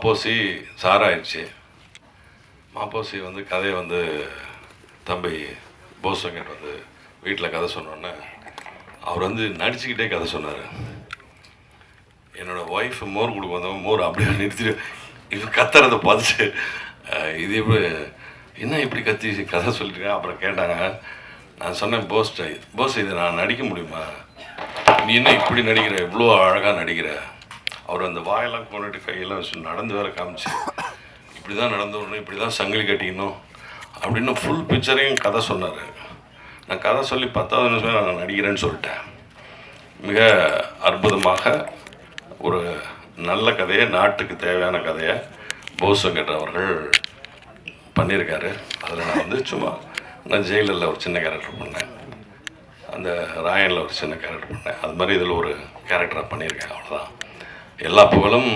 மாப்போசி சாராயிடுச்சு. மாப்போசி வந்து கதையை வந்து தம்பி போசங்கட் வந்து வீட்டில் கதை சொன்னோன்னே அவர் வந்து நடிச்சுக்கிட்டே கதை சொன்னார். என்னோடய ஒய்ஃப் மோர் கொடுக்க வந்தவங்க மோர் அப்படியே நிறுத்திட்டு இவர் கத்துறதை பார்த்துட்டு இது எப்படி என்ன இப்படி கத்தி கதை சொல்லிட்டுருக்கேன். அப்புறம் கேட்டாங்க. நான் சொன்னேன் போஸ் இதை நான் நடிக்க முடியுமா, நீ என்ன இப்படி நடிக்கிற, இவ்வளோ அழகாக நடிக்கிற. அவர் அந்த வாயெல்லாம் கொண்டுட்டு கையெல்லாம் வச்சு நடந்து வேற காமிச்சு இப்படி தான் நடந்து வரணும், இப்படி தான் சங்கிலி கட்டிக்கணும் அப்படின்னு ஃபுல் பிக்சரையும் கதை சொன்னார். நான் கதை சொல்லி 10வது நிமிஷமே நான் நடிக்கிறேன்னு சொல்லிட்டேன். மிக அற்புதமாக ஒரு நல்ல கதையை, நாட்டுக்கு தேவையான கதையை போசங்கட் அவர்கள் பண்ணியிருக்காரு. அதில் நான் வந்து சும்மா நான் ஜெயிலில் ஒரு சின்ன கேரக்டர் பண்ணேன், அந்த ராயனில் ஒரு சின்ன கேரக்டர் பண்ணேன். அது மாதிரி இதில் ஒரு கேரக்டராக பண்ணியிருக்கேன். அவ்வளோதான். எல்லா புகழும்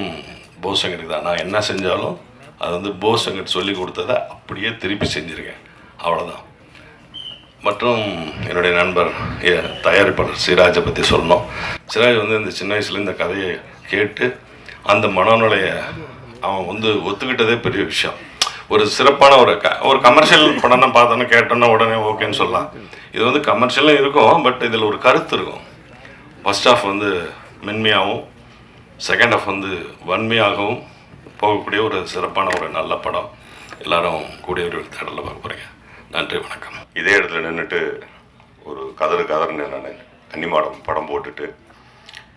போசங்கட் தான். நான் என்ன செஞ்சாலும் அது வந்து போசங்கட் சொல்லி கொடுத்ததை அப்படியே திருப்பி செஞ்சுருக்கேன். அவ்வளோதான். மற்றும் என்னுடைய நண்பர் தயாரிப்பாளர் சிராஜை பற்றி சொல்லணும். சிராஜ் வந்து இந்த சின்ன வயசுல இந்த கதையை கேட்டு அந்த மனநிலையை அவன் வந்து ஒத்துக்கிட்டதே பெரிய விஷயம். ஒரு சிறப்பான ஒரு கமர்ஷியல் படம்னா பார்த்தோன்னா கேட்டோன்னா உடனே ஓகேன்னு சொல்லலாம். இது வந்து கமர்ஷியலும் இருக்கும், பட் இதில் ஒரு கருத்து இருக்கும். ஃபர்ஸ்ட் ஹாஃப் வந்து மென்மையாகவும் செகண்ட் ஹாஃப் வந்து வன்மையாகவும் போகக்கூடிய ஒரு சிறப்பான ஒரு நல்ல படம். எல்லாரும் கூடிய ஒரு தேடலில் பார்க்க போகிறீங்க. நன்றி, வணக்கம். இதே இடத்துல நின்றுட்டு ஒரு கதறுன்னு நான் கன்னிமாடம் படம் போட்டுட்டு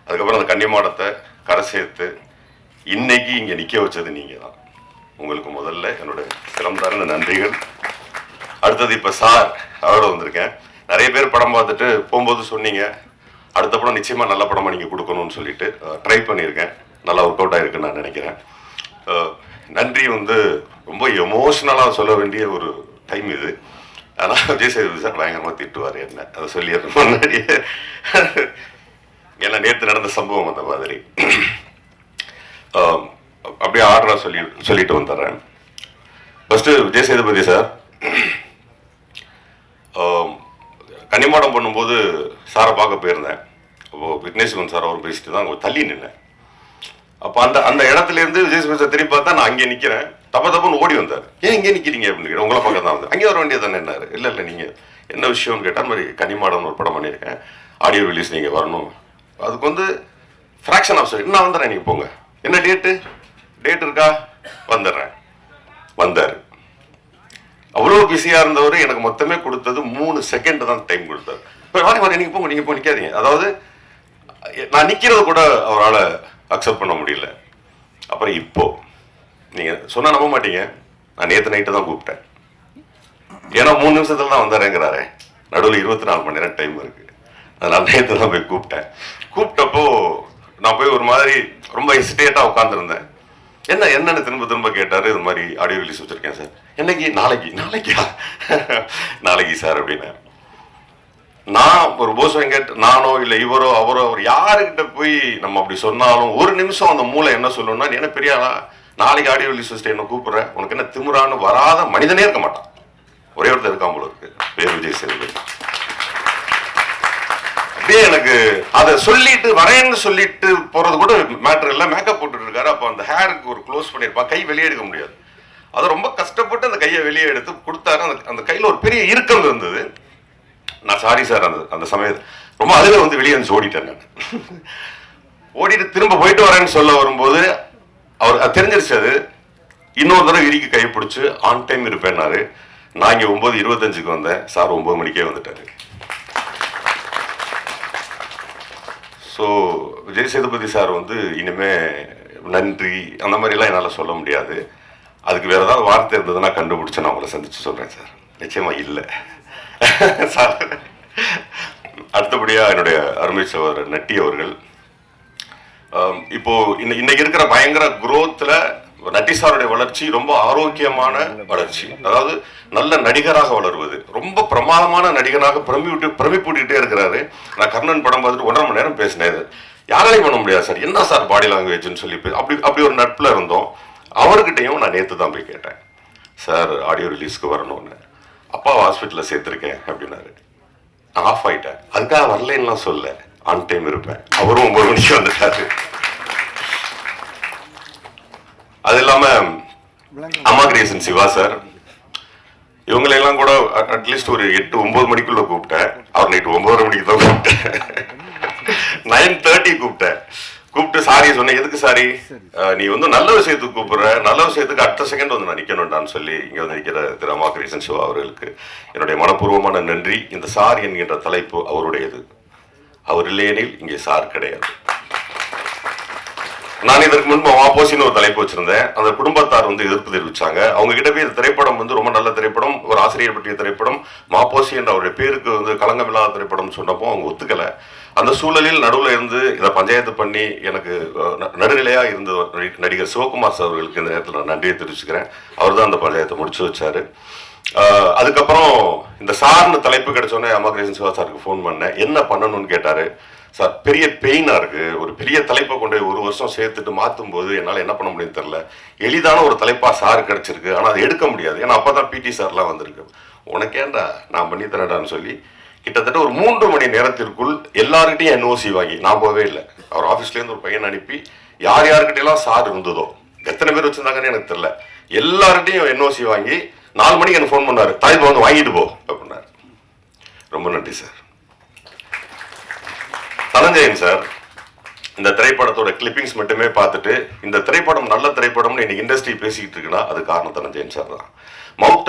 அதுக்கப்புறம் அந்த கன்னிமாடத்தை கரை சேர்த்து இன்னைக்கு இங்கே நிற்க வச்சது நீங்கள் தான். உங்களுக்கு முதல்ல என்னோட சிறந்தார்ந்த நன்றிகள். அடுத்தது இப்போ சார் அவரோட வந்திருக்கேன். நிறைய பேர் படம் பார்த்துட்டு போகும்போது சொன்னீங்க அடுத்த படம் நிச்சயமாக நல்ல படமாக நீங்கள் கொடுக்கணும்னு சொல்லிட்டு ட்ரை பண்ணியிருக்கேன். நல்லா ஒர்க் அவுட் ஆகிருக்குன்னு நான் நினைக்கிறேன். நன்றி வந்து ரொம்ப எமோஷ்னலாக சொல்ல வேண்டிய ஒரு டைம் இது. ஆனால் விஜய் சேதுபதி சார் பயங்கரமாக திட்டுவார் என்ன, அதை சொல்லிடுற முன்னாடியே. ஏன்னா நேற்று நடந்த சம்பவம் அந்த மாதிரி அப்படியே ஆர்டராக சொல்லிட்டு வந்துடுறேன். ஃபஸ்ட்டு விஜய் சேதுபதி சார் கன்னிமாடம் பண்ணும்போது சாரை பார்க்க போயிருந்தேன். அப்போது விக்னேஸ்வரன் சார் அவர் பேசிட்டு தான் அங்கே தள்ளி நின்னேன். அப்போ அந்த இடத்துலேருந்து விஜய் சேதுபதி சார் திரும்பி பார்த்தா நான் அங்கே நிற்கிறேன். தப்புன்னு ஓடி வந்தார். ஏன் இங்கே நிற்கிறீங்க அப்படின்னு உங்களை பக்கம் தான் வந்து அங்கே வர வேண்டியது தானே என்னாரு. இல்லை நீங்கள் என்ன விஷயம்னு கேட்டால் மாதிரி கன்னிமாடம்னு ஒரு படம் பண்ணியிருக்கேன், ஆடியோ ரிலீஸ் நீங்கள் வரணும், அதுக்கு வந்து ஃப்ராக்ஷன் ஆஃப் செகண்ட் நான் வந்துடுறேன், நீங்கள் போங்க. என்ன டேட் இருக்கா, வந்துடுறேன். வந்தார். அவ்வளோ பிஸியாக இருந்தவர் எனக்கு மொத்தமே கொடுத்தது 3 செகண்ட் தான் டைம் கொடுத்தார். இப்போ வாரி நீங்கள் போங்க, நீங்கள் போய் நிற்காதீங்க. அதாவது நான் நிற்கிறது கூட அவரால் அக்செப்ட் பண்ண முடியல. அப்புறம் இப்போ நீங்கள் சொன்னால் நம்ப மாட்டீங்க, நான் நேற்று நைட்டு தான் கூப்பிட்டேன். ஏன்னா 3 நிமிஷத்துல தான் வந்தாரேங்கிறாரே, நடுவில் 24 மணி நேரம் டைம் இருக்குது. அதனால் நேற்று தான் போய் கூப்பிட்டப்போ நான் போய் ஒரு மாதிரி ரொம்ப ஹெசிடேட்டாக உட்காந்துருந்தேன். என்னன்னு திரும்ப கேட்டார். இது மாதிரி ஆடியோ ரிலீஸ் வச்சுருக்கேன் சார். என்னைக்கு? நாளைக்கா நாளைக்கு சார் அப்படின்னு. நான் ஒரு போஸ் வெங்கட் நானோ இல்லை இவரோ அவரோ அவர் யாருக்கிட்ட போய் நம்ம அப்படி சொன்னாலும் ஒரு நிமிஷம் அந்த மூளை என்ன சொல்லணும்னா, நீ என்ன பெரிய நாளைக்கு ஆடியோ ரிலீஸ் வச்சுட்டு என்ன கூப்பிடுறேன், உனக்கு என்ன திமுறான்னு வராத மனிதனே இருக்க மாட்டான். ஒரே ஒருத்தர் இருக்காம போல இருக்கு, பேர் விஜய் சேதுபதி. அப்படியே எனக்கு அதை சொல்லிட்டு வரேன்னு சொல்லிட்டு போறது கூட மேட்டர் இல்லை. மேக்கப் போட்டுட்டு இருக்காரு. அப்போ அந்த ஹேருக்கு ஒரு க்ளோஸ் பண்ணியிருப்பா, கை வெளியே எடுக்க முடியாது. அதை ரொம்ப கஷ்டப்பட்டு அந்த கையை வெளியே எடுத்து கொடுத்தாரு. அந்த கையில் ஒரு பெரிய இறுக்கம் இருந்தது. நான் சாரி சார் அந்த சமயத்தில் ரொம்ப அதில் வந்து வெளியே வந்து ஓடிட்டேன். நான் ஓடிட்டு திரும்ப போயிட்டு வரேன்னு சொல்ல வரும்போது அவர் தெரிஞ்சிருச்சு. அது இன்னொரு தடவை இறுக்கி கை பிடிச்சி ஆன் டைம் இருப்பேன்னாரு. நான் இங்கே 9:25 வந்தேன், சார் 9 மணிக்கே வந்துட்டாரு. ஸோ விஜய் சேதுபதி சார் வந்து இனிமே நன்றி அந்த மாதிரிலாம் என்னால் சொல்ல முடியாது. அதுக்கு வேறு ஏதாவது வார்த்தை இருந்ததுன்னா கண்டுபிடிச்சு நான் உங்களை சந்திச்சு சொல்கிறேன் சார். நிச்சயமாக இல்லை சார். அடுத்தபடியாக என்னுடைய அருமை சகோதரர் நட்டி அவர்கள். இப்போது இன்னைக்கு இருக்கிற பயங்கர குரோத்தில் நட்டி சாருடைய வளர்ச்சி ரொம்ப ஆரோக்கியமான வளர்ச்சி. அதாவது நல்ல நடிகராக வளருவது, ரொம்ப பிரமாதமான நடிகராக பிரமிப்பூட்டிகிட்டே இருக்கிறாரு. நான் கர்ணன் படம் பார்த்துட்டு 1.5 மணி நேரம் பேசினேன். யாராலையும் பண்ண முடியாது சார், என்ன சார் பாடி லாங்குவேஜ்னு சொல்லி அப்படி ஒரு நட்பில் இருந்தோம். அவர்கிட்டையும் நான் நேற்று தான் போய் கேட்டேன், சார் ஆடியோ ரிலீஸ்க்கு வரணும்னு. அப்பாவை ஹாஸ்பிட்டலில் சேர்த்துருக்கேன் அப்படின்னாரு. நான் ஆஃப் ஆகிட்டேன். அதுக்காக வரலன்னுலாம் சொல்ல, ஆன் டைம் இருப்பேன். அவரும் 9 மணிக்கு வந்துட்டாரு. அது இல்லாமல் அம்மா கிரியேஷன் சிவா சார், இவங்களெல்லாம் கூட அட்லீஸ்ட் ஒரு 8-9 மணிக்குள்ள கூப்பிட்டேன். அவர் நைட்டு 9:30 மணிக்கு தான் கூப்பிட்டேன். 9:30 கூப்பிட்டு சாரி சொன்னேன். எதுக்கு சாரி? நீ வந்து நல்ல விஷயத்துக்கு கூப்பிடுற, நல்ல விஷயத்துக்கு அடுத்த செகண்ட் வந்து நான் நிற்கணும்டான்னு சொல்லி இங்கே வந்து நிற்கிற திரு அம்மா கிரியேஷன் சிவா அவர்களுக்கு என்னுடைய மனப்பூர்வமான நன்றி. இந்த சார் என்கின்ற தலைப்பு அவருடையது. அவர் இல்லையெனில் இங்கே சார் கிடையாது. நான் இதற்கு முன்பு மாப்போசின்னு ஒரு தலைப்பு வச்சிருந்தேன். அந்த குடும்பத்தார் வந்து எதிர்ப்பு தெரிவிச்சாங்க. அவங்க கிட்ட போய் இந்த திரைப்படம் வந்து ரொம்ப நல்ல திரைப்படம், ஒரு ஆசிரியர் பற்றிய திரைப்படம், மாப்போசி என்ற அவருடைய பேருக்கு வந்து களங்கமில்லாத திரைப்படம் சொன்னப்போ அவங்க ஒத்துக்கல. அந்த சூழலில் நடுவில் இருந்து இதை பஞ்சாயத்து பண்ணி எனக்கு நடுநிலையா இருந்த நடிகர் சிவகுமார் சார் அவர்களுக்கு இந்த நேரத்தில் நான் நன்றியை தெரிவிச்சுக்கிறேன். அவர் தான் அந்த பஞ்சாயத்தை முடிச்சு வச்சாரு. அதுக்கப்புறம் இந்த சார்னு தலைப்பு கிடைச்சோன்னே அம்மா கிரியேஷன் சிவா சாருக்கு ஃபோன் பண்ணேன். என்ன பண்ணணும்னு கேட்டாரு. சார் பெரிய பெயினா இருக்கு, ஒரு பெரிய தலைப்பை கொண்டு 1 வருஷம் சேர்த்துட்டு மாற்றும் போது என்னால் என்ன பண்ண முடியும்னு தெரியல. எளிதான ஒரு தலைப்பா சார் கிடைச்சிருக்கு, ஆனால் அதை எடுக்க முடியாது. ஏன்னா அப்பதான் பிடி சார்லாம் வந்திருக்கு. உனக்கேண்டா நான் பண்ணி தரேன்டான்னு சொல்லி கிட்டத்தட்ட ஒரு 3 மணி நேரத்திற்குள் எல்லார்கிட்டையும் என்ஓசி வாங்கி, நான் போவே இல்லை, அவர் ஆஃபீஸ்லேருந்து ஒரு பையன் அனுப்பி யார் யாருக்கிட்டையெல்லாம் சார் இருந்ததோ, எத்தனை பேர் வச்சிருந்தாங்கன்னு எனக்கு தெரியல, எல்லார்கிட்டையும் என்ஓசி வாங்கி 4 மணிக்கு எனக்கு ஃபோன் பண்ணாரு. தாய்ப்பா வந்து வாங்கிட்டு போ அப்படின்னாரு. ரொம்ப நன்றி சார். தனஞ்சயன் சார் இந்த திரைப்படத்தோட கிளிப்பிங்ஸ் மட்டுமே பார்த்துட்டு இந்த திரைப்படம் நல்ல திரைப்படம்னு இன்னைக்கு இண்டஸ்ட்ரி பேசிக்கிட்டு இருக்குன்னா அது காரணம் தனஞ்சயன் சார் தான். மவுத்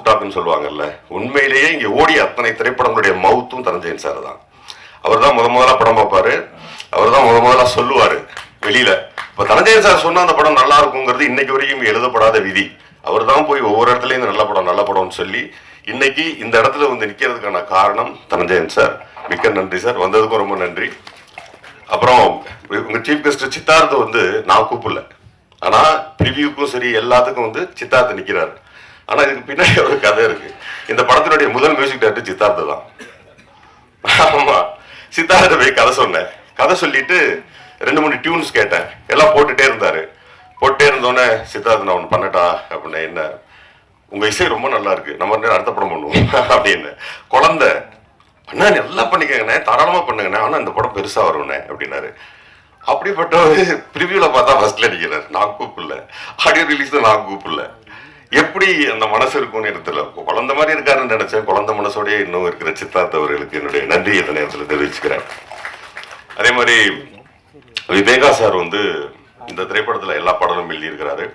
டாக்னு சொல்லுவாங்கல்ல, உண்மையிலேயே இங்கே ஓடிய அத்தனை திரைப்படங்களுடைய மவுத்தும் தனஞ்சயன் சார் தான். அவர் தான் முதலா படம் பார்ப்பாரு, அவர் தான் முதலா சொல்லுவாரு வெளியில. இப்போ தனஞ்சயன் சார் சொன்ன அந்த படம் நல்லா இருக்குங்கிறது இன்னைக்கு வரைக்கும் எழுதப்படாத விதி. அவர் தான் போய் ஒவ்வொரு இடத்துலையும் நல்ல படம்னு சொல்லி இன்னைக்கு இந்த இடத்துல வந்து நிற்கிறதுக்கான காரணம் தனஞ்சயன் சார். மிக்க நன்றி சார், வந்ததுக்கும் ரொம்ப நன்றி. அப்புறம் உங்க சீஃப் கெஸ்ட் சித்தார்த்த வந்து நான் கூப்பிடல, ஆனா ப்ரிவியூக்கும் சரி எல்லாத்துக்கும் வந்து சித்தார்த்த நிக்கிறாரு. ஆனா இதுக்கு பின்னாடி ஒரு கதை இருக்கு. இந்த படத்தினுடைய முதல் மியூசிக் டைரக்டர் சித்தார்த்த தான். ஆமா, சித்தார்த்த போய் கதை சொன்னேன். கதை சொல்லிட்டு 2-3 டியூன்ஸ் கேட்டேன். எல்லாம் போட்டுட்டே இருந்தாரு. போட்டே இருந்தோடனே சித்தார்த்த நான் ஒன்று பண்ணட்டா அப்படின்னு, என்ன உங்க இசை ரொம்ப நல்லா இருக்கு, நம்ம அடுத்த படம் பண்ணுவோம் அப்படின்னு. குழந்தை அண்ணா நல்லா பண்ணிக்கங்கண்ணே, தாராளமா பண்ணுங்கண்ணே, ஆனா இந்த படம் பெருசா வரும்ண்ணே அப்படின்னாரு. அப்படிப்பட்ட ப்ரிவியூல பார்த்தா ஃபர்ஸ்ட்ல நிற்கிறார். நான் கூப்பிடல, ஆடியோ ரிலீஸ்ல நான் கூப்பிடல. எப்படி அந்த மனசு இருக்கும்னு இடத்துல குழந்தை மாதிரி இருக்காருன்னு நினைச்சேன். குழந்தை மனசோடய இன்னும் இருக்கிற சித்தார்த்த அவர்களுக்கு என்னுடைய நன்றி இந்த நேரத்தில் தெரிவிச்சுக்கிறேன். அதே மாதிரி விவேகா சார் வந்து இந்த திரைப்படத்துல எல்லா பாடலும் எழுதியிருக்கிறாரு.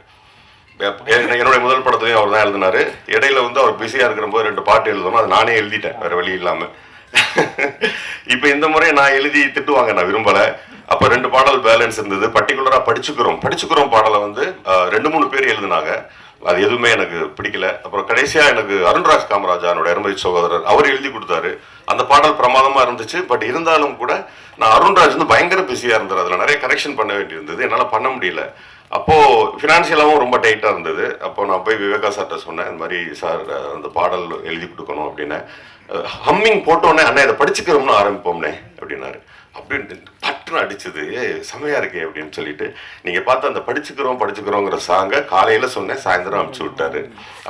என்னுடைய முதல் படத்துலையும் அவர் தான் எழுதினாரு. இடையில வந்து அவர் பிஸியா இருக்கிற போது 2 பாட்டு எழுதணும், அது நானே எழுதிட்டேன் வேற வழி இல்லாம. இப்ப இந்த முறை நான் எழுதி திட்டுவாங்க, நான் விரும்பல. அப்ப 2 பாடல் பேலன்ஸ் இருந்தது. பர்டிகுலரா படிச்சுக்கிறோம் பாடலை வந்து 2-3 பேர் எழுதினாங்க. அது எதுவுமே எனக்கு பிடிக்கல. அப்புறம் கடைசியா எனக்கு அருண்ராஜ் காமராஜா என்னோட அருமை சகோதரர் அவர் எழுதி கொடுத்தாரு. அந்த பாடல் பிரமாதமா இருந்துச்சு. பட் இருந்தாலும் கூட நான் அருண்ராஜ் வந்து பயங்கர பிஸியா இருந்தார். அதுல நிறைய கரெக்ஷன் பண்ண வேண்டியிருந்தது, என்னால பண்ண முடியல. அப்போ ஃபினான்ஷியலாகவும் ரொம்ப டைட்டா இருந்தது. அப்போ நான் போய் விவேகா சார்ட்ட சொன்னேன், இந்த மாதிரி சார் அந்த பாடல் எழுதி கொடுக்கணும் அப்படின்னு. ஹம்மிங் போட்டோன்னே அண்ணா இதை படிச்சுக்கிறோம்னு ஆரம்பிப்போம்னே அப்படின்னாரு. அப்படின்னு பட்டுன்னு அடிச்சது, செமையா இருக்கே அப்படின்னு சொல்லிட்டு நீங்க பார்த்து அந்த படிச்சுக்கிறோங்கிற சாங்கை காலையில சொன்னேன், சாயந்தரம் அனுப்பிச்சு விட்டாரு.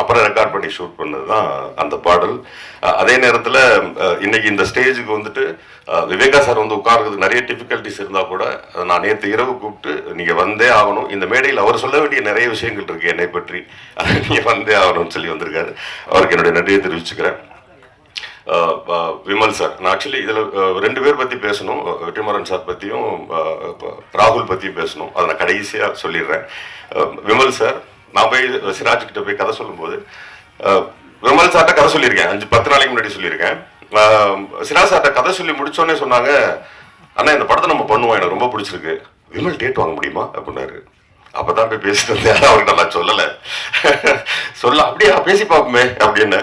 அப்புறம் ரெக்கார்ட் பண்ணி ஷூட் பண்ணதுதான் அந்த பாடல். அதே நேரத்துல இன்னைக்கு இந்த ஸ்டேஜுக்கு வந்துட்டு விவேகா சார் வந்து உட்கார்றதுக்கு நிறைய டிஃபிகல்டிஸ் இருந்தா கூட நான் நேற்று இரவு கூப்பிட்டு நீங்க வந்தே ஆகணும், இந்த மேடையில் அவர் சொல்ல வேண்டிய நிறைய விஷயங்கள் இருக்கு என்னை பற்றி, அதை நீங்க வந்தே ஆகணும்னு சொல்லி வந்திருக்காரு. அவருக்கு என்னுடைய நன்றியை தெரிவிச்சுக்கிறேன். விமல் சார், நான் ஆக்சுவலி இதில் 2 பேர் பற்றி பேசணும், வெற்றிமாறன் சார் பற்றியும் ராகுல் பற்றியும் பேசணும். அதை நான் கடைசியாக சொல்லிடுறேன். விமல் சார், நான் போய் சிராஜ் கிட்ட போய் கதை சொல்லும்போது விமல் சார்ட்ட கதை சொல்லியிருக்கேன், 5-10 நாளைக்கு முன்னாடி சொல்லியிருக்கேன். சிராஜ் சார்ட்ட கதை சொல்லி முடிச்சோடனே சொன்னாங்க, அண்ணா இந்த படத்தை நம்ம பண்ணுவோம், எனக்கு ரொம்ப பிடிச்சிருக்கு, விமல் டேட் வாங்க முடியுமா அப்படின்னாரு. அப்பதான் போய் பேசிட்டு வந்தேன், அவர்கிட்ட நான் சொல்லலை, சொல்ல அப்படியே பேசி பார்ப்போமே அப்படின்னு.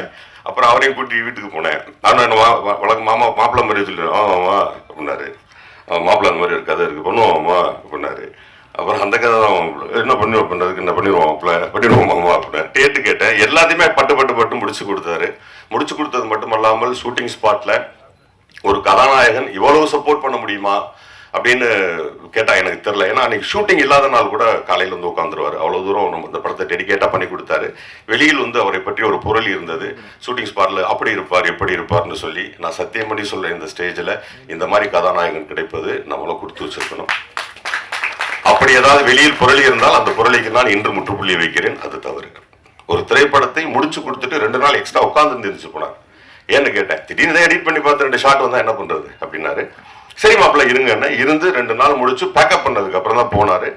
அப்புறம் அவரையும் கூட்டி வீட்டுக்கு போனேன். நானும் வழக்கம் மாப்பிள்ளை மாதிரி சொல்லிடுறேன், ஆமாம்மா அப்படின்னாரு. மாப்பிள்ளை அந்த மாதிரி ஒரு கதை இருக்கு, பண்ணுவோம்மா அப்படின்னாரு. அப்புறம் அந்த கதை தான் என்ன பண்ணுவோம் பண்ணுறதுக்கு என்ன பண்ணிடுவோமாம்மா அப்படின்னாரு. டேட்டு கேட்டேன், எல்லாத்தையுமே பட்டு முடிச்சு கொடுத்தாரு. முடிச்சு கொடுத்தது மட்டும் இல்லாமல் ஷூட்டிங் ஸ்பாட்ல ஒரு கதாநாயகன் இவ்வளவு சப்போர்ட் பண்ண முடியுமா அப்படின்னு கேட்டா எனக்கு தெரியல. ஏன்னா அன்னைக்கு ஷூட்டிங் இல்லாத நாள் கூட காலையில வந்து உட்காந்துருவாரு. அவ்வளவு தூரம் நம்ம இந்த படத்தை டெடிகேட்டா பண்ணி கொடுத்தாரு. வெளியில் வந்து அவரை பற்றி ஒரு புரளி இருந்தது, ஷூட்டிங் ஸ்பாட்ல அப்படி இருப்பார் எப்படி இருப்பார்னு சொல்லி. நான் சத்தியம் பண்ணி சொல்றேன், இந்த ஸ்டேஜில் இந்த மாதிரி கதாநாயகன் கிடைப்பது நம்மள கொடுத்து வச்சிருக்கணும். அப்படி அப்படி ஏதாவது வெளியில் புரளி இருந்தால் அந்த புரளிக்கு நான் இன்று முற்றுப்புள்ளி வைக்கிறேன், அது தவறு. ஒரு திரைப்படத்தை முடிச்சு கொடுத்துட்டு 2 நாள் எக்ஸ்ட்ரா உட்கார்ந்து இருந்துச்சு போனார். ஏன்னு கேட்டேன். திடீர்னு எடிட் பண்ணி பார்த்து 2 ஷாட் வந்தா என்ன பண்றது அப்படின்னாரு. சரி மாப்பிள்ள இருங்க, இருந்து 2 நாள் முடிச்சு பேக்கப் பண்ணதுக்கு அப்புறம் தான் போனாரு.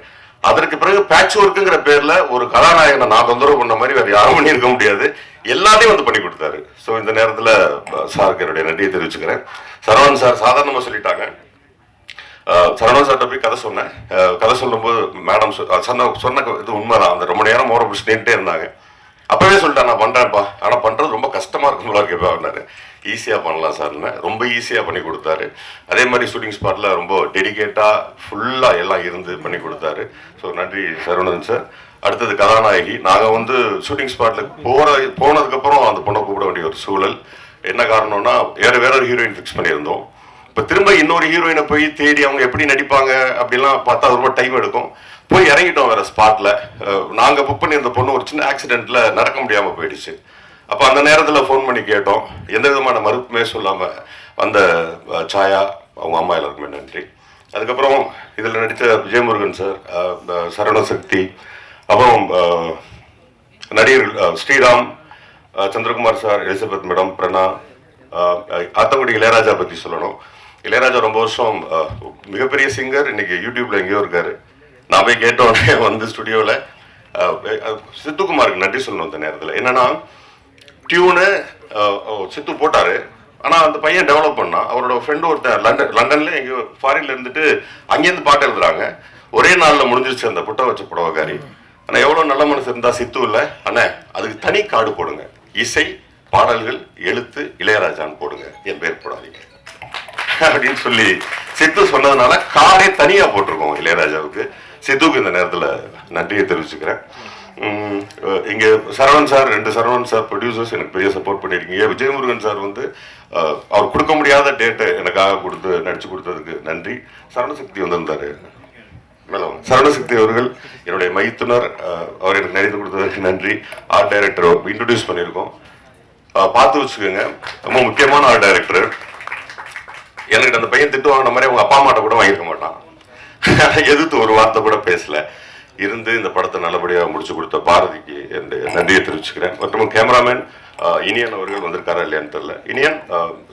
அதற்கு பிறகு பேட்ச் ஒர்க்குங்கிற பேர்ல ஒரு கதாநாயகனை நான் தொந்தரவு பண்ண மாதிரி வேற யாரும் பண்ணியிருக்க முடியாது. எல்லாத்தையும் வந்து பண்ணி கொடுத்தாரு. ஸோ இந்த நேரத்தில் சாருக்கு என்னுடைய நன்றியை தெரிவிச்சுக்கிறேன். சரவணன் சார் சாதாரணமாக சொல்லிட்டாங்க. சரவணன் சார்ட்ட போய் கதை சொன்னேன். கதை சொல்லும்போது மேடம் சொன்ன இது உண்மைதான். அந்த ரொம்ப நேரம் மோரம் பிடிச்சிட்டே இருந்தாங்க. அப்பவே சொல்லிட்டேன் நான் பண்றேன்ப்பா, ஆனா பண்றது ரொம்ப கஷ்டமா இருக்குங்களா கேட்பாரு. ஈஸியா பண்ணலாம் சார்னு ரொம்ப ஈஸியா பண்ணி கொடுத்தாரு. அதே மாதிரி ஷூட்டிங் ஸ்பாட்ல ரொம்ப டெடிகேட்டா ஃபுல்லா எல்லாம் இருந்து பண்ணி கொடுத்தாரு. ஸோ நன்றி சரவணன் சார். அடுத்தது கதாநாயகி. நாங்க வந்து ஷூட்டிங் ஸ்பாட்ல போனதுக்கு அப்புறம் அந்த பொண்ணை கூப்பிட வேண்டிய ஒரு சூழல். என்ன காரணம்னா வேற ஒரு ஹீரோயின் ஃபிக்ஸ் பண்ணியிருந்தோம். இப்போ திரும்ப இன்னொரு ஹீரோயினை போய் தேடி அவங்க எப்படி நடிப்பாங்க அப்படிலாம் பார்த்தா ரொம்ப டைம் எடுக்கும். போய் இறங்கிட்டோம் வேற ஸ்பாட்ல. நாங்க புக் பண்ணி இந்த பொண்ணு ஒரு சின்ன ஆக்சிடென்ட்ல நடக்க முடியாம போயிடுச்சு. அப்போ அந்த நேரத்தில் ஃபோன் பண்ணி கேட்டோம். எந்த விதமான மறுப்புமே சொல்லாம வந்த சாயா அவங்க அம்மா எல்லாருக்குமே நன்றி. அதுக்கப்புறம் இதில் நடித்த விஜயமுருகன் சார், சரவணசக்தி, அப்புறம் நடிகர்கள் Sriram, Chandrakumar sir, Elizabeth madam, Prana, Athangudi Ilaiyaraaja பற்றி சொல்லணும். இளையராஜா ரொம்ப வருஷம் மிகப்பெரிய சிங்கர். இன்னைக்கு யூடியூப்ல எங்கேயோ இருக்காரு. நான் போய் கேட்டோடனே வந்து ஸ்டுடியோவில் சித்துக்குமாருக்கு நன்றி சொல்லணும். அந்த நேரத்தில் என்னன்னா டியூனு சித்து போட்டாரு. ஆனால் அந்த பையன் டெவலப் பண்ணான். அவரோட ஃப்ரெண்டு ஒருத்தர் லண்டன்ல எங்கேயோ ஃபாரின்ல இருந்துட்டு அங்கேருந்து பாட்டு எழுதுறாங்க. ஒரே நாளில் முடிஞ்சிருச்சு அந்த புட்ட வச்ச புடவைக்காரி. ஆனால் எவ்வளோ நல்ல மனசு இருந்தால் சித்து இல்லை அண்ணே அதுக்கு தனி கார்டு போடுங்க, இசை பாடல்கள் எழுத்து இளையராஜான்னு போடுங்க, என் பேர் போடாதீங்க அப்படின்னு சொல்லி சித்து சொன்னதுனால கார்டே தனியா போட்டிருக்கோம் இளையராஜாவுக்கு. சித்துக்கு இந்த நேரத்தில் நன்றியை தெரிவிச்சுக்கிறேன். இங்கே Saravanan sir, 2 Saravanan sir producers எனக்கு பெரிய சப்போர்ட் பண்ணியிருக்கீங்க. விஜயமுருகன் சார் வந்து அவர் கொடுக்க முடியாத டேட்டை எனக்காக கொடுத்து நடிச்சு கொடுத்ததுக்கு நன்றி. சரவணசக்தி வந்திருந்தாரு. சரவணசக்தி அவர்கள் என்னுடைய மைத்துனர். அவர் எனக்கு நடித்து கொடுத்ததற்கு நன்றி. ஆர்ட் டைரக்டர் இன்ட்ரடியூஸ் பண்ணியிருக்கோம், பார்த்து வச்சுக்கோங்க. ரொம்ப முக்கியமான ஆர்ட் டைரக்டர். எனக்கு அந்த பையன் திட்டு வாங்கின மாதிரி அவங்க அப்பா அம்மாட்ட கூட வாங்கியிருக்க மாட்டான். எதிர்த்து ஒரு வார்த்தை கூட பேசல. இருந்து இந்த படத்தை நல்லபடியாக முடிச்சு கொடுத்த பாரதிக்கு என்னுடைய நன்றியை தெரிவிச்சுக்கிறேன். மற்றும் கேமராமேன் இனியன் அவர்கள் வந்திருக்காரா இல்லையான்னு தெரியல. இனியன்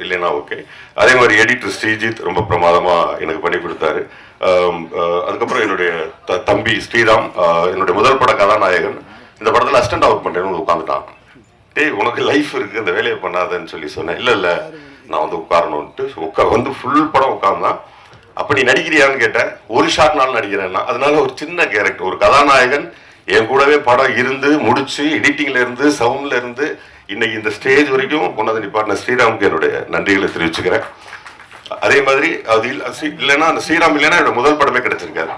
இல்லைன்னா ஓகே. அதே மாதிரி எடிட்டர் ஸ்ரீஜித் ரொம்ப பிரமாதமாக எனக்கு பண்ணி கொடுத்தாரு. அதுக்கப்புறம் என்னுடைய தம்பி ஸ்ரீராம், என்னுடைய முதல் பட கதாநாயகன். இந்த படத்தில் அசிஸ்டன்ட் ஒர்க் பண்ணுறேன்னு உட்காந்துட்டான். டேய் உனக்கு லைஃப் இருக்குது, இந்த வேலையை பண்ணாதன்னு சொல்லி சொன்னேன். இல்லை நான் வந்து உட்காரணுன்ட்டு வந்து ஃபுல் படம் உட்கார்ந்தான். அப்படி நடிக்கிறியான்னு கேட்டேன். ஒரு ஷாட்னாலும் நடிக்கிறேன்னா. அதனால ஒரு சின்ன கேரக்டர், ஒரு கதாநாயகன் என் கூடவே படம் இருந்து முடிச்சு எடிட்டிங்ல இருந்து சவுண்ட்ல இருந்து இன்னைக்கு இந்த ஸ்டேஜ் வரைக்கும் கொண்டாந்து நிப்பாட்டின ஸ்ரீராமுக்கு என்னுடைய நன்றிகளை தெரிவிச்சுக்கிறேன். அதே மாதிரி அது இல்லைன்னா அந்த ஸ்ரீராம் இல்லைன்னா என்னோட முதல் படமே கிடைச்சிருக்காரு.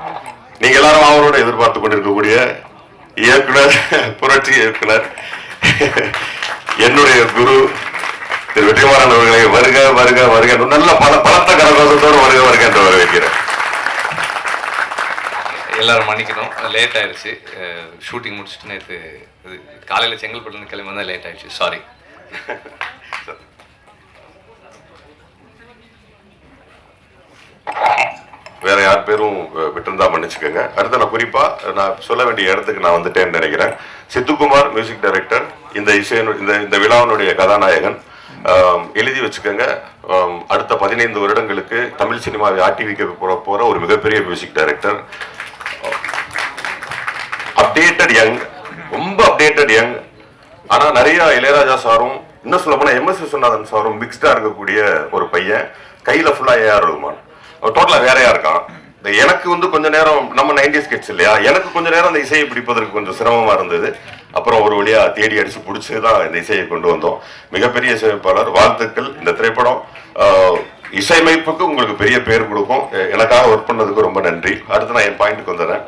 நீங்க எல்லாரும் அவரோட எதிர்பார்த்து கொண்டிருக்கக்கூடிய இயக்குனர், புரட்சி இயக்குனர், என்னுடைய குரு திரு வெற்றிமாறன் அவர்களை வருக வருக வருக நல்ல பலத்த கரகோஷத்தோடு வருக வருக என்று வரவேற்கிறேன். எல்லாரும் மன்னிக்கணும், லேட் ஆயிடுச்சு. ஷூட்டிங் முடிச்சுட்டு நேற்று காலையில் செங்கல்பட்டுலேருந்து கிளம்பி வந்தால் லேட் ஆயிடுச்சு, சாரி. வேற யார் பேரும் விட்டுருந்தா மன்னிச்சுக்கோங்க. அடுத்து நான் குறிப்பா நான் சொல்ல வேண்டிய இடத்துக்கு நான் வந்துட்டேன்னு நினைக்கிறேன். சித்துக்குமார் மியூசிக் டைரக்டர், இந்த இந்த விழாவினுடைய கதாநாயகன். எழுதி வச்சுக்கோங்க, அடுத்த 15 வருடங்களுக்கு தமிழ் சினிமாவை ஆட்டி வைக்க போற ஒரு மிகப்பெரிய மியூசிக் டைரக்டர். அப்டேட்டட் யங், ரொம்ப அப்டேட்டட் யங். ஆனா நிறைய இளையராஜா சாரும், இன்னும் சொல்ல போனா எம்எஸ் விஸ்வநாதன் சாரும் மிக்ஸ்டா இருக்கக்கூடிய ஒரு பையன். கையில ஃபுல்லா ஏஆர் ரஹ்மான், டோட்டலா வேறையா இருக்கான். எனக்கு வந்து கொஞ்ச நேரம் நம்ம 90s கிட்ஸ் இல்லையா, எனக்கு கொஞ்ச நேரம் அந்த இசையை பிடிப்பதற்கு கொஞ்சம் சிரமமா இருந்தது. அப்புறம் ஒரு வழியா தேடி அடிச்சு பிடிச்சுதான் இந்த இசையை கொண்டு வந்தோம். மிகப்பெரிய இசையமைப்பாளர், வாழ்த்துக்கள். இந்த திரைப்படம் இசையமைப்புக்கு உங்களுக்கு பெரிய பேர் கொடுக்கும். எனக்காக ஒர்க் பண்ணதுக்கு ரொம்ப நன்றி. அடுத்து நான் என் பாயிண்ட்டுக்கு வந்துடுறேன்.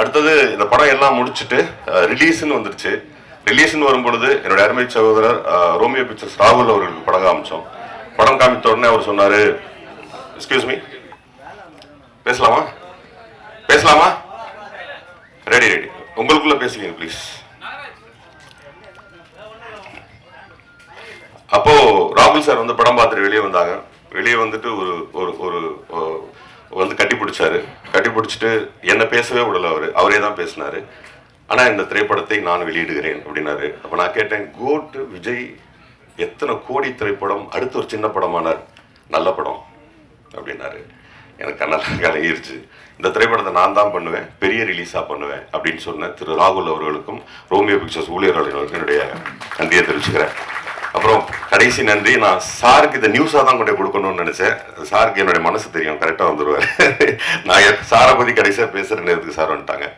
அடுத்தது இந்த படம் எல்லாம் முடிச்சுட்டு ரிலீஸ்ன்னு வந்துருச்சு. ரிலீஸ்ன்னு வரும்பொழுது என்னுடைய அருமை சகோதரர் ரோமியோ பிக்சர்ஸ் ராகுல் அவர்களுக்கு படம் காமிச்சோம். படம் காமித்த உடனே அவர் சொன்னாரு, எக்ஸ்கியூஸ் மீ, பேசலாமா பேசலாமா, ரெடி ரெடி, உங்களுக்குள்ள பேசிக்கங்க ப்ளீஸ். அப்போ ராகுல் சார் வந்து படம் பார்த்துட்டு வெளியே வந்தாங்க. வெளியே வந்துட்டு ஒரு ஒரு வந்து கட்டி பிடிச்சாரு. கட்டிப்பிடிச்சிட்டு என்னை பேசவே விடல அவரே தான் பேசினாரு. ஆனால் இந்த திரைப்படத்தை நான் வெளியிடுகிறேன் அப்படின்னாரு. அப்போ நான் கேட்டேன், கோட் விஜய் எத்தனை கோடி திரைப்படம், அடுத்து ஒரு சின்ன படமானார், நல்ல படம் அப்படின்னாரு. எனக்கு கண்ணெல்லாம் கலங்கிருச்சு. இந்த திரைப்படத்தை நான் தான் பண்ணுவேன், பெரிய ரிலீஸாக பண்ணுவேன் அப்படின்னு சொன்ன திரு ராகுல் அவர்களுக்கும் ரோமியோ பிக்சர்ஸ் ஊழியர்களுக்கும் என்னுடைய நன்றியை தெரிவிச்சுக்கிறேன். அப்புறம் கடைசி நன்றி, நான் சாருக்கு இதை நியூஸாக தான் கொண்டு கொடுக்கணும்னு நினச்சேன். சாருக்கு என்னுடைய மனசு தெரியும், கரெக்டாக வந்துடுவார். நான் சாரை பற்றி கடைசியாக பேசுகிற நேரத்துக்கு சார் வந்துட்டாங்க.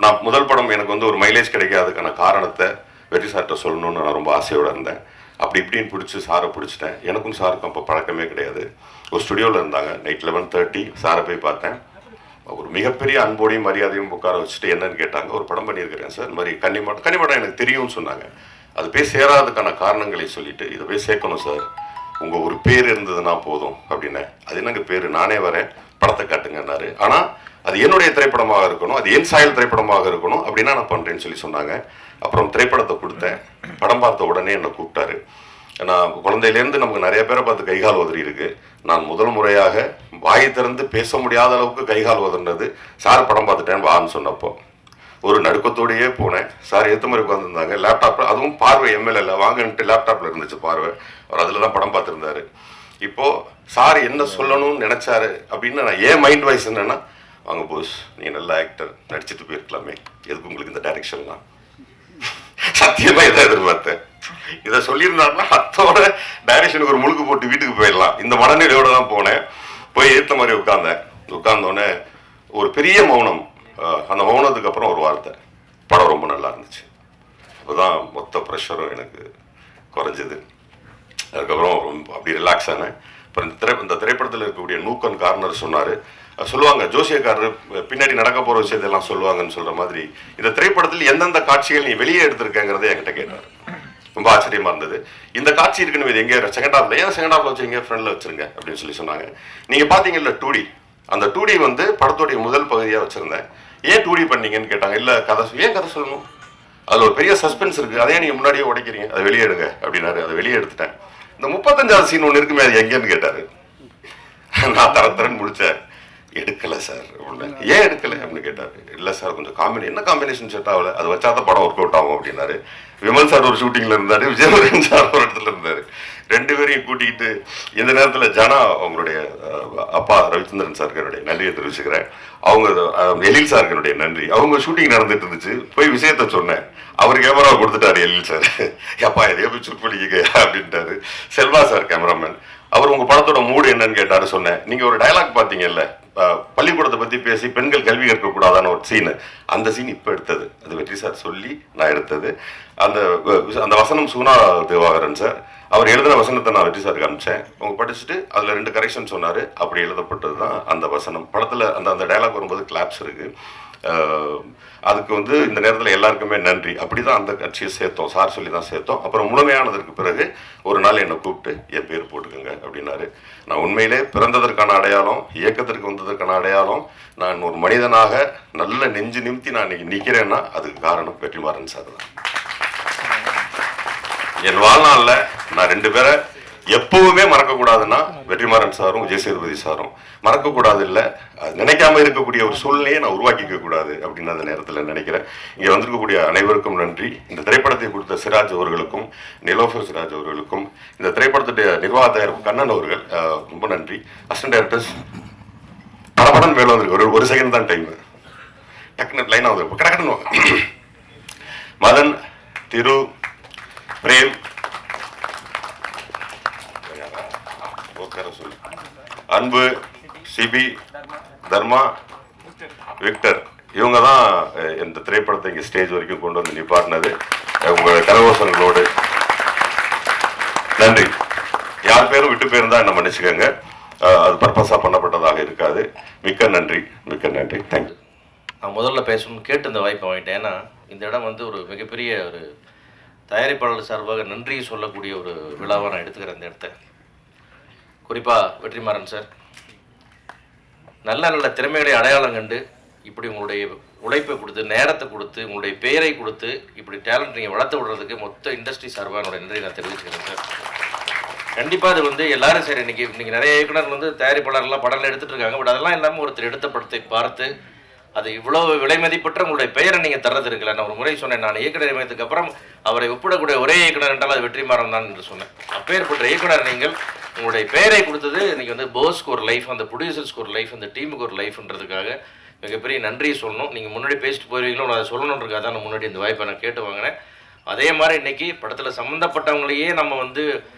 நான் முதல் படம் எனக்கு வந்து ஒரு மைலேஜ் கிடைக்காதுக்கான காரணத்தை வெற்றி சார்கிட்ட சொல்லணும்னு நான் ரொம்ப ஆசையோடு இருந்தேன். அப்படி இப்படின்னு பிடிச்சி சாரை பிடிச்சிட்டேன். எனக்கும் சாருக்கும் அப்போ பழக்கமே கிடையாது. ஒரு ஸ்டுடியோவில் இருந்தாங்க. நைட் 11:30 சாரை போய் பார்த்தேன். ஒரு மிகப்பெரிய அன்போடையும் மரியாதையும் உட்கார வச்சுட்டு என்னன்னு கேட்டாங்க. ஒரு படம் பண்ணியிருக்கிறேன் சார், இந்த மாதிரி கன்னிமாடம் எனக்கு தெரியும்னு சொன்னாங்க. அது போய் சேராதுக்கான காரணங்களை சொல்லிட்டு இதை போய் சேர்க்கணும் சார், உங்கள் ஒரு பேர் இருந்ததுன்னா போதும் அப்படின்னேன். அது என்னங்க பேர், நானே வரேன், படத்தை காட்டுங்கன்னாரு. ஆனால் அது என்னுடைய திரைப்படமாக இருக்கணும், அது என் சாயல் திரைப்படமாக இருக்கணும் அப்படின்னா நான் பண்ணுறேன்னு சொல்லி சொன்னாங்க. அப்புறம் திரைப்படத்தை கொடுத்தேன். படம் பார்த்த உடனே என்னை கூப்பிட்டாரு. நான் குழந்தையிலேருந்து நமக்கு நிறைய பேரை பார்த்து கைகால் உதறி இருக்கு. நான் முதல் முறையாக வாயை திறந்து பேச முடியாத அளவுக்கு கைகால் உதறினது சார் படம் பார்த்துட்டேன் வான்னு சொன்னப்போ. ஒரு நடுக்கத்தோடையே போனேன். சார் ஏற்ற மாதிரி உட்காந்துருந்தாங்க. லேப்டாப்பில், அதுவும் பார்வை எம்எல்ஏ வாங்கன்ட்டு லேப்டாப்பில் இருந்துச்சு பார்வை. அவர் அதில் தான் படம் பார்த்துருந்தாரு. இப்போது சார் என்ன சொல்லணும்னு நினச்சாரு அப்படின்னு நான் ஏன் மைண்ட் வாய்ஸ் என்னென்னா, வாங்க போஸ், நீங்கள் நல்ல ஆக்டர், நடிச்சுட்டு போயிருக்கலாமே, எதுக்கு உங்களுக்கு இந்த டைரக்ஷன்லாம், சத்தியமா இதை எதிர்பார்த்தேன். இதை சொல்லியிருந்தாருன்னா அத்தோட டைரக்ஷனுக்கு ஒரு முழுக்கு போட்டு வீட்டுக்கு போயிடலாம். இந்த மனநிலையோட தான் போனேன். போய் ஏற்ற மாதிரி உட்கார்ந்தோடனே ஒரு பெரிய மௌனம். அந்த மௌனத்துக்கு அப்புறம் ஒரு வார்த்தை, படம் ரொம்ப நல்லா இருந்துச்சு. அப்போதான் மொத்த ப்ரெஷரும் எனக்கு குறைஞ்சது. அதுக்கப்புறம் அப்படி ரிலாக்ஸ் ஆனேன். அப்புறம் இந்த திரைப்படத்தில் இருக்கக்கூடிய நூக்கன் கார்னர் சொன்னார். சொல்லுவாங்க ஜோசியக்காரர் பின்னாடி நடக்க போகிற விஷயத்தெல்லாம் சொல்லுவாங்கன்னு சொல்கிற மாதிரி இந்த திரைப்படத்தில் எந்தெந்த காட்சிகள் நீ வெளியே எடுத்திருக்கேங்கிறத என்கிட்ட கேட்டார். ரொம்ப ஆச்சரியமாக இருந்தது. இந்த காட்சி இருக்குன்னு இது எங்கே செகண்ட் ஹாஃபில், ஏன் செகண்ட் ஹாஃபில் வச்சுங்க, ஃப்ரெண்டில் வச்சுருங்க அப்படின்னு சொல்லி சொன்னாங்க. நீங்கள் பார்த்தீங்கல்ல 2D, அந்த 2D வந்து படத்துடைய முதல் பகுதியாக வச்சுருந்தேன். ஏன் 2D பண்ணீங்கன்னு கேட்டாங்க. இல்லை கதை, ஏன் கதை சொல்லணும், அதில் ஒரு பெரிய சஸ்பென்ஸ் இருக்குது, அதே நீங்கள் முன்னாடியே உடைக்கிறீங்க, அதை வெளியே எடுங்க அப்படின்னாரு. அதை வெளியே எடுத்துட்டேன். இந்த 35வது சீன் ஒன்று இருக்குமே, அது எங்கேன்னு கேட்டார். நான் தரன்னு முடித்தேன். எடுக்கலை சார் அப்படின்னா. ஏன் எடுக்கலை அப்படின்னு கேட்டார். இல்லை சார் கொஞ்சம் என்ன காம்பினேஷன் செட் ஆகலை, அது வச்சா தான் படம் ஒர்க் அவுட் ஆகும் அப்படின்னாரு. விமல் சார் ஒரு ஷூட்டிங்கில் இருந்தார், விஜயமுருகன் சார் ஒரு இடத்துல இருந்தார். ரெண்டு பேரையும் கூட்டிக்கிட்டு இந்த நேரத்தில் ஜனா அவங்களுடைய அப்பா ரவிச்சந்திரன் சாருக்கு என்னுடைய நன்றியை தெரிவிச்சுக்கிறேன். அவங்க எழில் சாருக்கு என்னுடைய நன்றி. அவங்க ஷூட்டிங் நடந்துட்டு இருந்துச்சு, போய் விஷயத்த சொன்னேன். அவர் கேமரா கொடுத்துட்டாரு எழில் சார். எப்பா எதையோ போய் ஷூட் பண்ணிக்க அப்படின்ட்டாரு. செல்வா சார் கேமராமேன், அவர் உங்கள் படத்தோட மூடு என்னன்னு கேட்டாரு. சொன்னேன், நீங்கள் ஒரு டயலாக் பார்த்தீங்கல்ல, பள்ளிக்கூடத்தை பற்றி பேசி பெண்கள் கல்வி கற்கக்கூடாதான ஒரு சீனு, அந்த சீன் இப்போ எடுத்தது, அது வெற்றி சார் சொல்லி நான் எடுத்தது. அந்த வசனம் சூனா தேவாகரன் சார், அவர் எழுதின வசனத்தை நான் வெற்றி சாருக்கு அனுப்பிச்சேன். அவங்க படிச்சுட்டு அதில் 2 கரெக்ஷன் சொன்னார். அப்படி எழுதப்பட்டது தான் அந்த வசனம். படத்தில் அந்த டயலாக் வரும்போது கிளாப்ஸ் இருக்குது. அதுக்கு வந்து இந்த நேரத்தில் எல்லாருக்குமே நன்றி. அப்படி தான் அந்த கட்சியை சேர்த்தோம், சார் சொல்லி தான் சேர்த்தோம். அப்புறம் முழுமையானதற்கு பிறகு ஒரு நாள் என்னை கூப்பிட்டு என் பேர் போட்டுக்கோங்க அப்படின்னாரு. நான் உண்மையிலே பிறந்ததற்கான அடையாளம், இயக்கத்திற்கு வந்ததற்கான அடையாளம், நான் ஒரு மனிதனாக நல்ல நெஞ்சு நிமித்தி நான் இன்னைக்கு நிற்கிறேன்னா அதுக்கு காரணம் வெற்றிமாறன் சார் தான். என் வாழ்நாளில் நான் 2 பேரை எப்பவுமே மறக்கக்கூடாதுன்னா வெற்றிமாறன் சாரும் விஜய் சேதுபதி சாரும். மறக்கக்கூடாது இல்லை, அது நினைக்காம இருக்கக்கூடிய ஒரு சூழ்நிலையை நான் உருவாக்கிக்க கூடாது அப்படின்னு அந்த நேரத்தில் நினைக்கிறேன். இங்கே வந்திருக்கக்கூடிய அனைவருக்கும் நன்றி. இந்த திரைப்படத்தை கொடுத்த சிராஜ் அவர்களுக்கும், நிலோஃபர் சிராஜ் அவர்களுக்கும், இந்த திரைப்படத்துடைய நிர்வாக தயாரிப்பு கண்ணன் அவர்கள், ரொம்ப நன்றி. அசிஸ்டன்ட் டைரக்டர்ஸ் படம் மேலே வந்திருக்கு. ஒரு செகண்ட் தான் டைம், டக்குன்னு லைனாக வந்து கடக்கணும். மதன், திரு, பிரேம், அன்பு, சிபி, தர்மா, விக்டர், இவங்க தான் இந்த திரைப்படத்தை இங்கே ஸ்டேஜ் வரைக்கும் கொண்டு வந்து நிப்பாட்டினது. உங்களோட கரகோஷங்களோடு நன்றி. யார் பேரும் விட்டு போயிருந்தா என்ன மன்னிச்சுக்கோங்க, அது பர்பஸாக பண்ணப்பட்டதாக இருக்காது. மிக்க நன்றி, மிக்க நன்றி, தேங்க்யூ. நான் முதல்ல பேசணும்னு கேட்டு இந்த வாய்ப்பை வாங்கிட்டேன். ஏன்னா இந்த இடம் வந்து ஒரு மிகப்பெரிய ஒரு தயாரிப்பாளர் சார்பாக நன்றி சொல்லக்கூடிய ஒரு விழாவாக நான் எடுத்துக்கிறேன் இந்த இடத்த. குறிப்பாக வெற்றிமாறன் சார், நல்ல நல்ல திறமைகளை அடையாளம் கண்டு இப்படி உங்களுடைய உழைப்பை கொடுத்து, நேரத்தை கொடுத்து, உங்களுடைய பெயரை கொடுத்து, இப்படி டேலண்ட் நீங்கள் வளர்த்து விடுறதுக்கு மொத்த இண்டஸ்ட்ரி சார்பாக என்னோட நன்றி நான் தெரிவிச்சுக்கிறேன் சார். கண்டிப்பாக அது வந்து எல்லாரும் சரி இன்னைக்கு நிறைய இயக்குனர் வந்து தயாரிப்பாளர்லாம் படம் எடுத்துட்டு இருக்காங்க. பட் அதெல்லாம் இல்லாமல் ஒருத்தர் எடுத்த படத்தை பார்த்து அது இவ்வளோ விலை மதிப்பற்ற உங்களுடைய பெயரை நீங்கள் தர்றது இருக்குல்ல. நான் ஒரு முறை சொன்னேன், நான் இயக்குனர் நியமனத்துக்கு அப்புறம் அவரை ஒப்பிடக்கூடிய ஒரே இயக்குனர் என்றால் அது வெற்றிமாறன் தான் என்று சொன்னேன். அப்பேற்பட்ட இயக்குனர் நீங்கள் உங்களுடைய பெயரை கொடுத்தது இன்னைக்கு வந்து போஸ்க்கு ஒரு லைஃப், அந்த ப்ரொடியூசர்ஸ்க்கு ஒரு லைஃப், அந்த டீமுக்கு ஒரு லைஃப்ன்றதுக்காக மிகப்பெரிய நன்றியை சொல்லணும். நீங்கள் முன்னாடி பேசிட்டு போயிருவீங்களோ, நான் அதை சொல்லணுன்றதுக்காக தான் நான் முன்னாடி இந்த வாய்ப்பை நான் கேட்டு வாங்கினேன். அதே மாதிரி இன்னைக்கு படத்தில் சம்மந்தப்பட்டவங்களையே நம்ம வந்து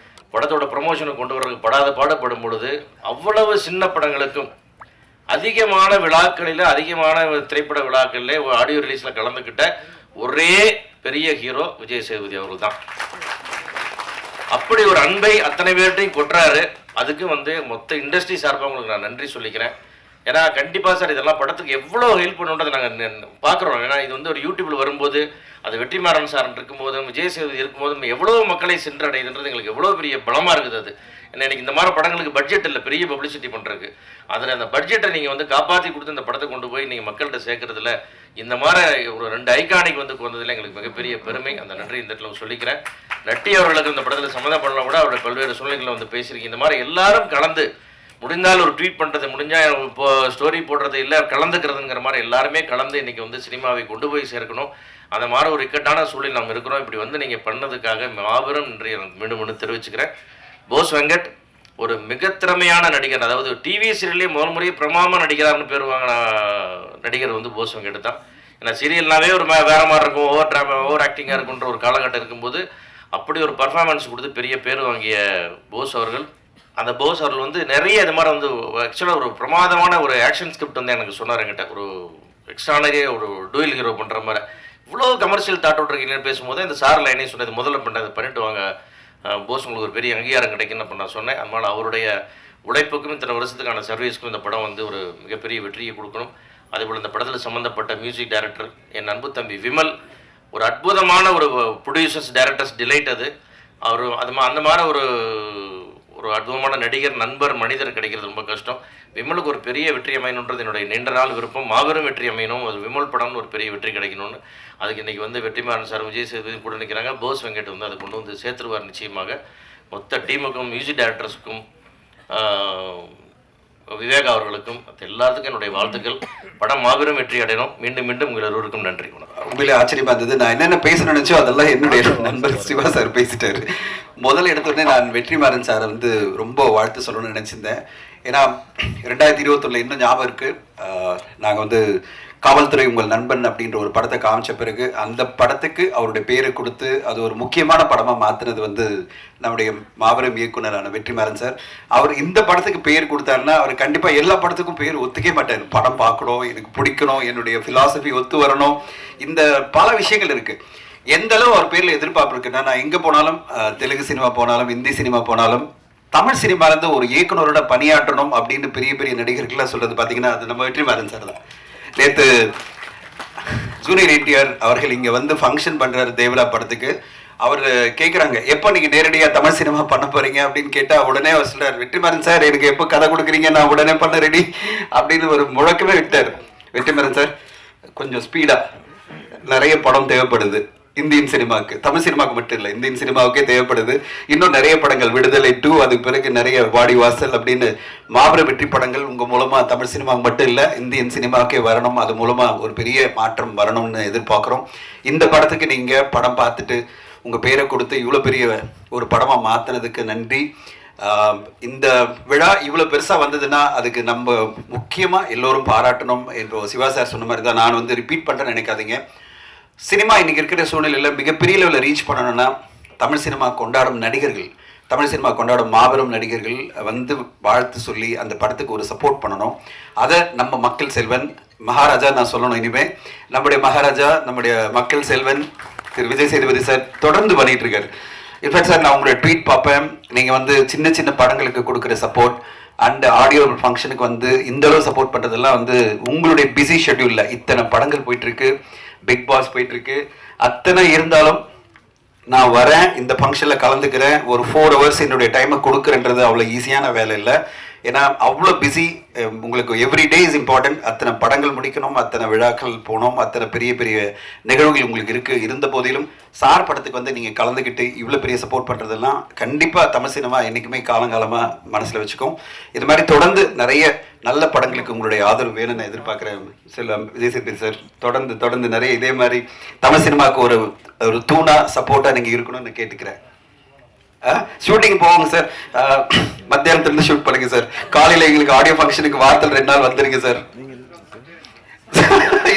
படத்தோட ப்ரமோஷனை கொண்டு வர்றதுக்கு படாத பாடுபடும் பொழுது அவ்வளவு சின்ன படங்களுக்கும் அதிகமான விழாக்களில், அதிகமான திரைப்பட விழாக்களில் ஆடியோ ரிலீஸில் கலந்துக்கிட்ட ஒரே பெரிய ஹீரோ விஜய் சேதுபதி அவர்கள் தான். அப்படி ஒரு அன்பை அத்தனை பேர்ட்டையும் கொட்டுறாரு. அதுக்கு வந்து மொத்த இண்டஸ்ட்ரி சார்பாக உங்களுக்கு நான் நன்றி சொல்லிக்கிறேன். ஏன்னா கண்டிப்பாக சார் இதெல்லாம் படத்துக்கு எவ்வளோ ஹெல்ப் பண்ணுன்றதை நாங்கள் பார்க்குறோம். ஏன்னா இது வந்து ஒரு யூடியூப்பில் வரும்போது அது வெற்றிமாறன் சார் இருக்கும்போதும் விஜய் சேதுபதி இருக்கும்போதும் எவ்வளோ மக்களை சென்றடையுதுன்றது எங்களுக்கு எவ்வளோ பெரிய பலமாக இருக்குது. அது ஏன்னா எனக்கு இந்த மாதிரி படங்களுக்கு பட்ஜெட் இல்லை பெரிய பப்ளிசிட்டி பண்ணுறதுக்கு. அதில் அந்த பட்ஜெட்டை நீங்கள் வந்து காப்பாற்றி கொடுத்து இந்த படத்தை கொண்டு போய் நீங்கள் மக்கள்கிட்ட சேர்க்கறதுல இந்த மாதிரி ஒரு 2 ஐகானிக் வந்து வந்ததில் எங்களுக்கு மிகப்பெரிய பெருமை. அந்த நன்றி இந்த இடத்துல சொல்லிக்கிறேன். நட்டி அவர்களுக்கு இந்த படத்தில் சம்மந்தம் பண்ணலாம் கூட அவருடைய பல்வேறு சூழ்நிலைகளை வந்து பேசியிருக்கீங்க. இந்த மாதிரி எல்லாரும் கலந்து முடிந்தால் ஒரு ட்வீட் பண்ணுறது, முடிஞ்சால் இப்போ ஸ்டோரி போடுறது இல்லை கலந்துக்கிறதுங்கிற மாதிரி எல்லாருமே கலந்து இன்றைக்கி வந்து சினிமாவை கொண்டு போய் சேர்க்கணும். அந்த மாதிரி ஒரு இக்கட்டான சூழலில் நம்ம இருக்கிறோம். இப்படி வந்து நீங்கள் பண்ணதுக்காக மாபெரும் நன்றி மீண்டும் தெரிவிச்சுக்கிறேன். போஸ் வெங்கட் ஒரு மிக திறமையான நடிகர். அதாவது டிவி சீரியல்லே முதல் முறையே பிரமாம நடிகரார்னு பேர் வாங்கின நடிகர் வந்து போஸ் வெங்கட் தான். ஏன்னா சீரியல்னாவே ஒரு வேறு மாதிரி இருக்கும், ஓவர் ஆக்டிங்காக இருக்குன்ற ஒரு காலகட்டம் இருக்கும்போது அப்படி ஒரு பர்ஃபார்மன்ஸ் கொடுத்து பெரிய பேர் வாங்கிய போஸ் அவர்கள். அந்த போஸ் அவர்கள் வந்து நிறைய இது மாதிரி வந்து ஆக்சுவலாக ஒரு பிரமாதமான ஒரு ஆக்ஷன் ஸ்கிரிப்ட் வந்து எனக்கு சொன்னார் என்கிட்ட. ஒரு எக்ஸ்ட்ரானரியே ஒரு டூயல் ஹீரோ பண்ணுற மாதிரி இவ்வளோ கமர்ஷியல் தாட் விட்ருக்கீங்கன்னு பேசும்போது இந்த சார் லைனே சொன்னது முதல்ல பண்ணது பண்ணிட்டு வாங்க போஸ், உங்களுக்கு ஒரு பெரிய அங்கீகாரம் கிடைக்குன்னு நான் சொன்னேன். அதனால் அவருடைய உழைப்புக்கும் இத்தனை வருஷத்துக்கான சர்வீஸ்க்கும் இந்த படம் வந்து ஒரு மிகப்பெரிய வெற்றியை கொடுக்கணும். அதேபோல் இந்த படத்தில் சம்மந்தப்பட்ட மியூசிக் டைரக்டர் என் அன்பு தம்பி விமல் ஒரு அற்புதமான ஒரு ப்ரொடியூசர்ஸ் டைரக்டர்ஸ் டிலைட். அது அவர் அந்த மாதிரி ஒரு அற்புதமான நடிகர், நண்பர், மனிதர் கிடைக்கிறது ரொம்ப கஷ்டம். விமலுக்கு ஒரு பெரிய வெற்றி அமையணுன்றது என்னுடைய நீண்ட நாள் விருப்பம். மாபெரும் வெற்றி அமையணும், அது விமல் படம்னு ஒரு பெரிய வெற்றி கிடைக்கணும்னு. அதுக்கு இன்றைக்கி வந்து வெற்றிமாறன் சார், விஜய் சேதுபதி கூட நிற்கிறாங்க. போஸ் வெங்கட் வந்து அதை கொண்டு வந்து சேர்த்துருவார் நிச்சயமாக. மொத்த டீமுக்கும், மியூசிக் டைரக்டர்ஸுக்கும், விவேக் அவர்களுக்கும் எல்லாத்துக்கும் என்னுடைய வாழ்த்துக்கள். படம் மாபெரும் வெற்றி அடையணும். மீண்டும் மீண்டும் உங்கள் எல்லோருக்கும் நன்றி. உண்மையிலே ஆச்சரியமா இருந்தது. நான் என்னென்ன பேச நினைச்சோ அதெல்லாம் என்னுடைய நண்பர் சிவா சார் பேசிட்டாரு. முதல்ல எடுத்தோடனே நான் வெற்றிமாறன் சாரை வந்து ரொம்ப வாழ்த்து சொல்லணும்னு நினச்சிருந்தேன். ஏன்னா 2021 இன்னும் ஞாபகம் இருக்குது, நாங்கள் வந்து காவல்துறை உங்கள் நண்பன் அப்படின்ற ஒரு படத்தை காமிச்ச பிறகு அந்த படத்துக்கு அவருடைய பேரை கொடுத்து அது ஒரு முக்கியமான படமாக மாற்றினது வந்து நம்முடைய மாபெரும் இயக்குனரான வெற்றிமாறன் சார். அவர் இந்த படத்துக்கு பேர் கொடுத்தாருன்னா அவர் கண்டிப்பாக எல்லா படத்துக்கும் பேர் ஒத்துக்கவே மாட்டார். படம் பார்க்கணும், எனக்கு பிடிக்கணும், என்னுடைய ஃபிலாசபி ஒத்து வரணும், இந்த பல விஷயங்கள் இருக்குது. எந்த அளவு அவர் பேரில் எதிர்பார்ப்பு இருக்குன்னா, நான் எங்கே போனாலும், தெலுங்கு சினிமா போனாலும், ஹிந்தி சினிமா போனாலும், தமிழ் சினிமாலேருந்து ஒரு இயக்குனரோட பணியாற்றணும் அப்படின்னு பெரிய பெரிய நடிகர்கள்லாம் சொல்கிறது பார்த்தீங்கன்னா அது நம்ம வெற்றிமாறன் சார் தான். நேற்று ஜூனியர் என்டிஆர் அவர்கள் இங்கே வந்து ஃபங்க்ஷன் பண்ணுறாரு தேவரா படத்துக்கு. அவர் கேட்குறாங்க, எப்போ நீங்கள் நேரடியாக தமிழ் சினிமா பண்ண போகிறீங்க அப்படின்னு கேட்டால் உடனே அவர் சொல்கிறார், வெற்றிமாறன் சார் எனக்கு எப்போ கதை கொடுக்குறீங்க, நான் உடனே பண்ண ரெடி அப்படின்னு ஒரு முழக்கமே விட்டார். வெற்றிமாறன் சார் கொஞ்சம் ஸ்பீடாக, நிறைய படம் தேவைப்படுது இந்தியன் சினிமாவுக்கு, தமிழ் சினிமாவுக்கு மட்டும் இல்லை இந்தியன் சினிமாவுக்கே தேவைப்படுது. இன்னும் நிறைய படங்கள், விடுதலை 2, அதுக்கு பிறகு நிறைய வாடி வாசல் அப்படின்னு மாபெரும் வெற்றி படங்கள் உங்கள் மூலமாக தமிழ் சினிமாவுக்கு மட்டும் இல்லை இந்தியன் சினிமாவுக்கே வரணும். அது மூலமாக ஒரு பெரிய மாற்றம் வரணும்னு எதிர்பார்க்குறோம். இந்த படத்துக்கு நீங்கள் படம் பார்த்துட்டு உங்கள் பேரை கொடுத்து இவ்வளோ பெரிய ஒரு படமாக மாற்றினதுக்கு நன்றி. இந்த விழா இவ்வளோ பெருசாக வந்ததுன்னா அதுக்கு நம்ம முக்கியமாக எல்லோரும் பாராட்டணும். இப்போ சிவா சார் சொன்ன மாதிரி தான், நான் வந்து ரிப்பீட் பண்ணுறேன்னு நினைக்காதீங்க. சினிமா இன்றைக்கி இருக்கிற சூழ்நிலையில் மிகப்பெரிய லெவலில் ரீச் பண்ணணும்னா தமிழ் சினிமா கொண்டாடும் நடிகர்கள், தமிழ் சினிமா கொண்டாடும் மாபெரும் நடிகர்கள் வந்து வாழ்த்து சொல்லி அந்த படத்துக்கு ஒரு சப்போர்ட் பண்ணணும். அதை நம்ம மக்கள் செல்வன் மகாராஜா நான் சொல்லணும். இனிமேல் நம்முடைய மகாராஜா, நம்முடைய மக்கள் செல்வன் திரு விஜய் சேதுபதி சார் தொடர்ந்து பண்ணிகிட்டு இருக்காரு. இன்ஃபேக்ட் சார் நான் உங்களுடைய ட்வீட் பார்ப்பேன், நீங்கள் வந்து சின்ன சின்ன படங்களுக்கு கொடுக்குற சப்போர்ட் அண்ட் ஆடியோ ஃபங்க்ஷனுக்கு வந்து இந்த அளவு சப்போர்ட் பண்ணுறதெல்லாம் வந்து உங்களுடைய பிஸி ஷெட்யூலில் இத்தனை படங்கள் போயிட்டுருக்கு, பிக் பாஸ் போயிட்டுருக்கு, அத்தனை இருந்தாலும் நான் வரேன், இந்த ஃபங்க்ஷனில் கலந்துக்கிறேன், ஒரு 4 hours என்னுடைய டைமை கொடுக்குறேன்றது அவ்வளோ ஈஸியான வேலை இல்லை. ஏன்னா அவ்வளோ பிஸி. உங்களுக்கு எவ்ரி டே இஸ் இம்பார்ட்டன்ட். அத்தனை படங்கள் முடிக்கணும், அத்தனை விழாக்கள் போனோம், அத்தனை பெரிய பெரிய நிகழ்வுகள் உங்களுக்கு இருந்த போதிலும் சார் படத்துக்கு வந்து நீங்கள் கலந்துக்கிட்டு இவ்வளோ பெரிய சப்போர்ட் பண்ணுறதெல்லாம் கண்டிப்பாக தமிழ் சினிமா என்றைக்குமே காலங்காலமாக மனசில் வச்சுக்கும். இது மாதிரி தொடர்ந்து நிறைய நல்ல படங்களுக்கு உங்களுடைய ஆதரவு வேணும்னு எதிர்பார்க்குறேன். விஜய் சேதுபதி சார் தொடர்ந்து நிறைய இதே மாதிரி தமிழ் சினிமாவுக்கு ஒரு தூணா சப்போர்ட்டாக நீங்கள் இருக்கணும்னு கேட்டுக்கிறேன். ஷூட்டிங் போவாங்க சார், மத்தியானத்துலேருந்து ஷூட் பண்ணுங்க சார். காலையில் எங்களுக்கு ஆடியோ ஃபங்க்ஷனுக்கு வாரத்தில் 2 நாள் வந்துருங்க சார்.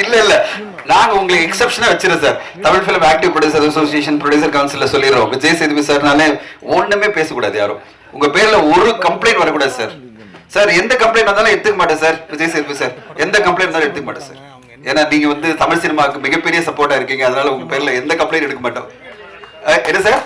இல்ல நாங்க உங்களுக்கு எக்ஸப்ஷனா வச்சிருக்கோம் sir. Tamil film active producer association producer கவுன்சில்ல சொல்லிடுறோம், விஜய் சேதுபதி சார்னாலே ஒண்ணுமே பேசக்கூடாது, யாரும் உங்க பேர்ல ஒரு கம்ப்ளைண்ட் வரக்கூடாது சார். சார் எந்த கம்ப்ளைண்ட் வந்தாலும் எடுத்துக்க மாட்டேன் சார். விஜய் சேதுபதி சார் எந்த கம்ப்ளைண்ட் வந்தாலும் எடுத்துக்க மாட்டேன் சார். ஏன்னா நீங்க வந்து தமிழ் சினிமாவுக்கு மிகப்பெரிய சப்போர்ட்டா இருக்கீங்க, அதனால உங்க பேர்ல எந்த கம்ப்ளைண்ட் எடுக்க மாட்டோம். என்ன sir?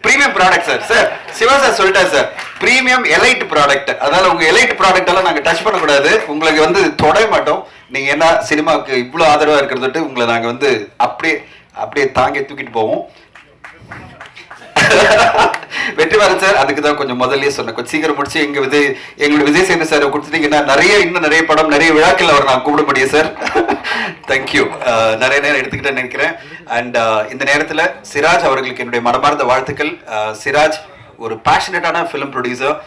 Premium product sir. Sir Shiva sir சொல்லிட்டாரு சார், பிரீமியம் எலைட் ப்ராடக்ட். அதனால உங்க எலைட் ப்ராடக்ட் எல்லாம் நாங்க டச் பண்ணக்கூடாது, உங்களுக்கு வந்து தொட மாட்டோம். நீங்க என்ன சினிமாவுக்கு இவ்வளவு ஆதரவா இருக்கிறது உங்களை நாங்க வந்து அப்படியே தாங்கி தூக்கிட்டு போவோம். வெற்றிமாறன் சார் அதுக்கு தான் கொஞ்சம் முதல்லயே சொன்னேன், கொஞ்சம் சீக்கிரம் முடிச்சு எங்களுடைய விஜய் சேதுபதி சார் கொடுத்துட்டீங்கன்னா இன்னும் நிறைய படம் நிறைய விழாக்கள் அவர் நான் கூப்பிட முடியும் சார். தேங்க்யூ. நிறைய நேரம் எடுத்துக்கிட்டேன்னு நினைக்கிறேன். அண்ட் இந்த நேரத்தில் சிராஜ் அவர்களுக்கு என்னுடைய மனமார்ந்த வாழ்த்துக்கள். சிராஜ் ஒரு பேஷனட்டான ஃபிலிம் ப்ரொடியூசர்.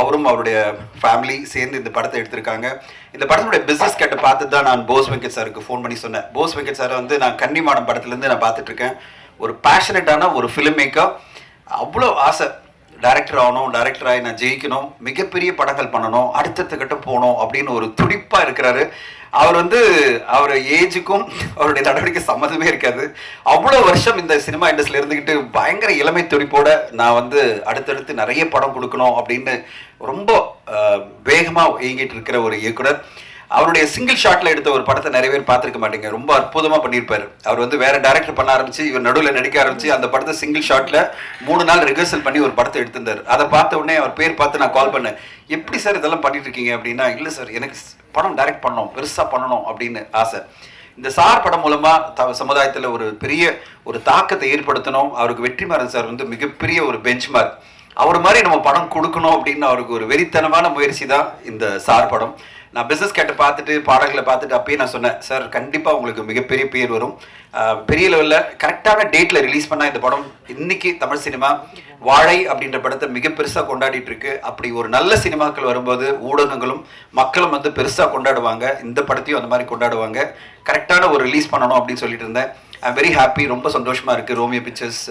அவரும் அவருடைய ஃபேமிலி சேர்ந்து இந்த படத்தை எடுத்திருக்காங்க. இந்த படத்தினுடைய பிஸ்னஸ் கேட்ட பார்த்து தான் நான் போஸ் வெங்கட் சாருக்கு ஃபோன் பண்ணி சொன்னேன். போஸ் வெங்கட் சாரை வந்து நான் கன்னிமாடம் படத்துலேருந்து நான் பார்த்துட்டு இருக்கேன். ஒரு பேஷனட்டான ஒரு ஃபிலிம் மேக்கர், அவ்வளோ ஆசை டைரக்டர் ஆகணும், டைரக்டர் ஆகி நான் ஜெயிக்கணும், மிகப்பெரிய படங்கள் பண்ணணும், அடுத்தடுத்த கட்டம் போகணும் அப்படின்னு ஒரு துடிப்பாக இருக்கிறாரு. அவர் வந்து அவர் ஏஜுக்கும் அவருடைய நடவடிக்கை சம்மந்தமே இருக்காது. அவ்வளோ வருஷம் இந்த சினிமா இண்டஸ்ட்ரியில் இருந்துக்கிட்டு பயங்கர இளமை துடிப்போட நான் வந்து அடுத்தடுத்து நிறைய படம் கொடுக்கணும் அப்படின்னு ரொம்ப வேகமாக இயங்கிட்டு இருக்கிற ஒரு இயக்குனர். அவருடைய சிங்கிள் ஷாட்ல எடுத்த ஒரு படத்தை நிறைய பேர் பார்த்துருக்க மாட்டீங்க, ரொம்ப அற்புதமா பண்ணியிருப்பாரு. அவர் வந்து வேற டைரக்டர் பண்ண ஆரம்பிச்சு, இவர் நடுவில் நடிக்க ஆரம்பிச்சு அந்த படத்தை சிங்கிள் ஷாட்ல 3 நாள் ரிஹர்சல் பண்ணி ஒரு படத்தை எடுத்திருந்தார். அதை பார்த்த உடனே அவர் பேர் பார்த்து நான் கால் பண்ணேன், எப்படி சார் இதெல்லாம் பண்ணிட்டு இருக்கீங்க அப்படின்னா, இல்லை சார் எனக்கு படம் டைரக்ட் பண்ணணும், பெருசா பண்ணணும் அப்படின்னு ஆசை. இந்த சார் படம் மூலமா சமுதாயத்தில் ஒரு பெரிய ஒரு தாக்கத்தை ஏற்படுத்தணும். அவருக்கு வெற்றிமாறன் சார் வந்து மிகப்பெரிய ஒரு பெஞ்ச்மார்க். அவர் மாதிரி நம்ம படம் கொடுக்கணும் அப்படின்னு அவருக்கு ஒரு வெறித்தனமான முயற்சி தான் இந்த சார் படம். நான் பிஸ்னஸ் கேட்ட பார்த்துட்டு பாடல்களை பார்த்துட்டு அப்பயே நான் சொன்னேன், சார் கண்டிப்பாக உங்களுக்கு மிகப்பெரிய பேர் வரும், பெரிய லெவலில் கரெக்டான டேட்டில் ரிலீஸ் பண்ணால் இந்த படம் இன்னைக்கு தமிழ் சினிமா வாழை அப்படின்ற படத்தை மிக பெருசாக கொண்டாடிட்டு இருக்கு. அப்படி ஒரு நல்ல சினிமாக்கள் வரும்போது ஊடகங்களும் மக்களும் வந்து பெருசாக கொண்டாடுவாங்க, இந்த படத்தையும் அந்த மாதிரி கொண்டாடுவாங்க. கரெக்டான ஒரு ரிலீஸ் பண்ணணும் அப்படின்னு சொல்லிட்டு இருந்தேன். ஐம் வெரி ஹாப்பி, ரொம்ப சந்தோஷமாக இருக்குது. ரோமியோ பிக்சர்ஸ்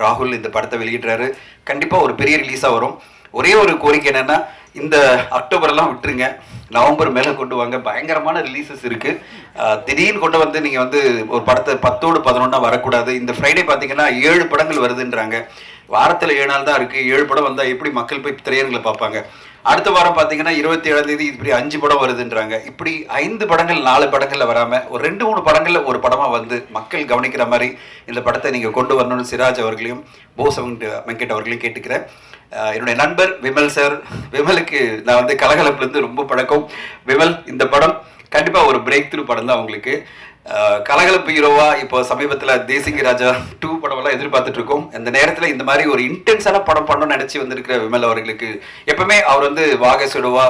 ராகுல் இந்த படத்தை வெளியிடுறாரு, கண்டிப்பாக ஒரு பெரிய ரிலீஸாக வரும். ஒரே ஒரு கோரிக்கை என்னென்னா, இந்த அக்டோபர்லாம் விட்டுருங்க, நவம்பர் மேலே கொண்டு வாங்க. பயங்கரமான ரிலீசஸ் இருக்குது. திடீர்னு கொண்டு வந்து நீங்கள் வந்து ஒரு படத்தை 10ஓடு 11 வரக்கூடாது. இந்த ஃப்ரைடே பார்த்தீங்கன்னா 7 படங்கள் வருதுன்றாங்க. வாரத்தில் 7 நாள் தான் இருக்குது. 7 படம் வந்தால் எப்படி மக்கள் போய் திரையரங்களை பார்ப்பாங்க? அடுத்த வாரம் பார்த்தீங்கன்னா 27ஆம் தேதி இப்படி 5 படம் வருதுன்றாங்க. இப்படி 5 படங்கள் 4 படங்களில் வராமல் ஒரு 2-3 படங்களில் ஒரு படமாக வந்து மக்கள் கவனிக்கிற மாதிரி இந்த படத்தை நீங்கள் கொண்டு வரணும்னு சிராஜ் அவர்களையும் போஸ் வெங்கட் அவர்களையும் கேட்டுக்கிறேன். என்னுடைய நண்பர் விமல் சார், விமலுக்கு நான் வந்து கலகலப்புலேருந்து ரொம்ப பழக்கம். விமல் இந்த படம் கண்டிப்பாக ஒரு பிரேக் த்ரூ படம் தான் உங்களுக்கு. கலகலப்பு ஹீரோவா இப்போ சமீபத்தில் தேசிங்க ராஜா 2 படமெல்லாம் எதிர்பார்த்துட்டு இருக்கோம். இந்த நேரத்தில் இந்த மாதிரி ஒரு இன்டென்ஸான படம் பண்ணணும்னு நினச்சி வந்திருக்கிற விமல் அவர்களுக்கு எப்பவுமே அவர் வந்து வாகை சுடுவா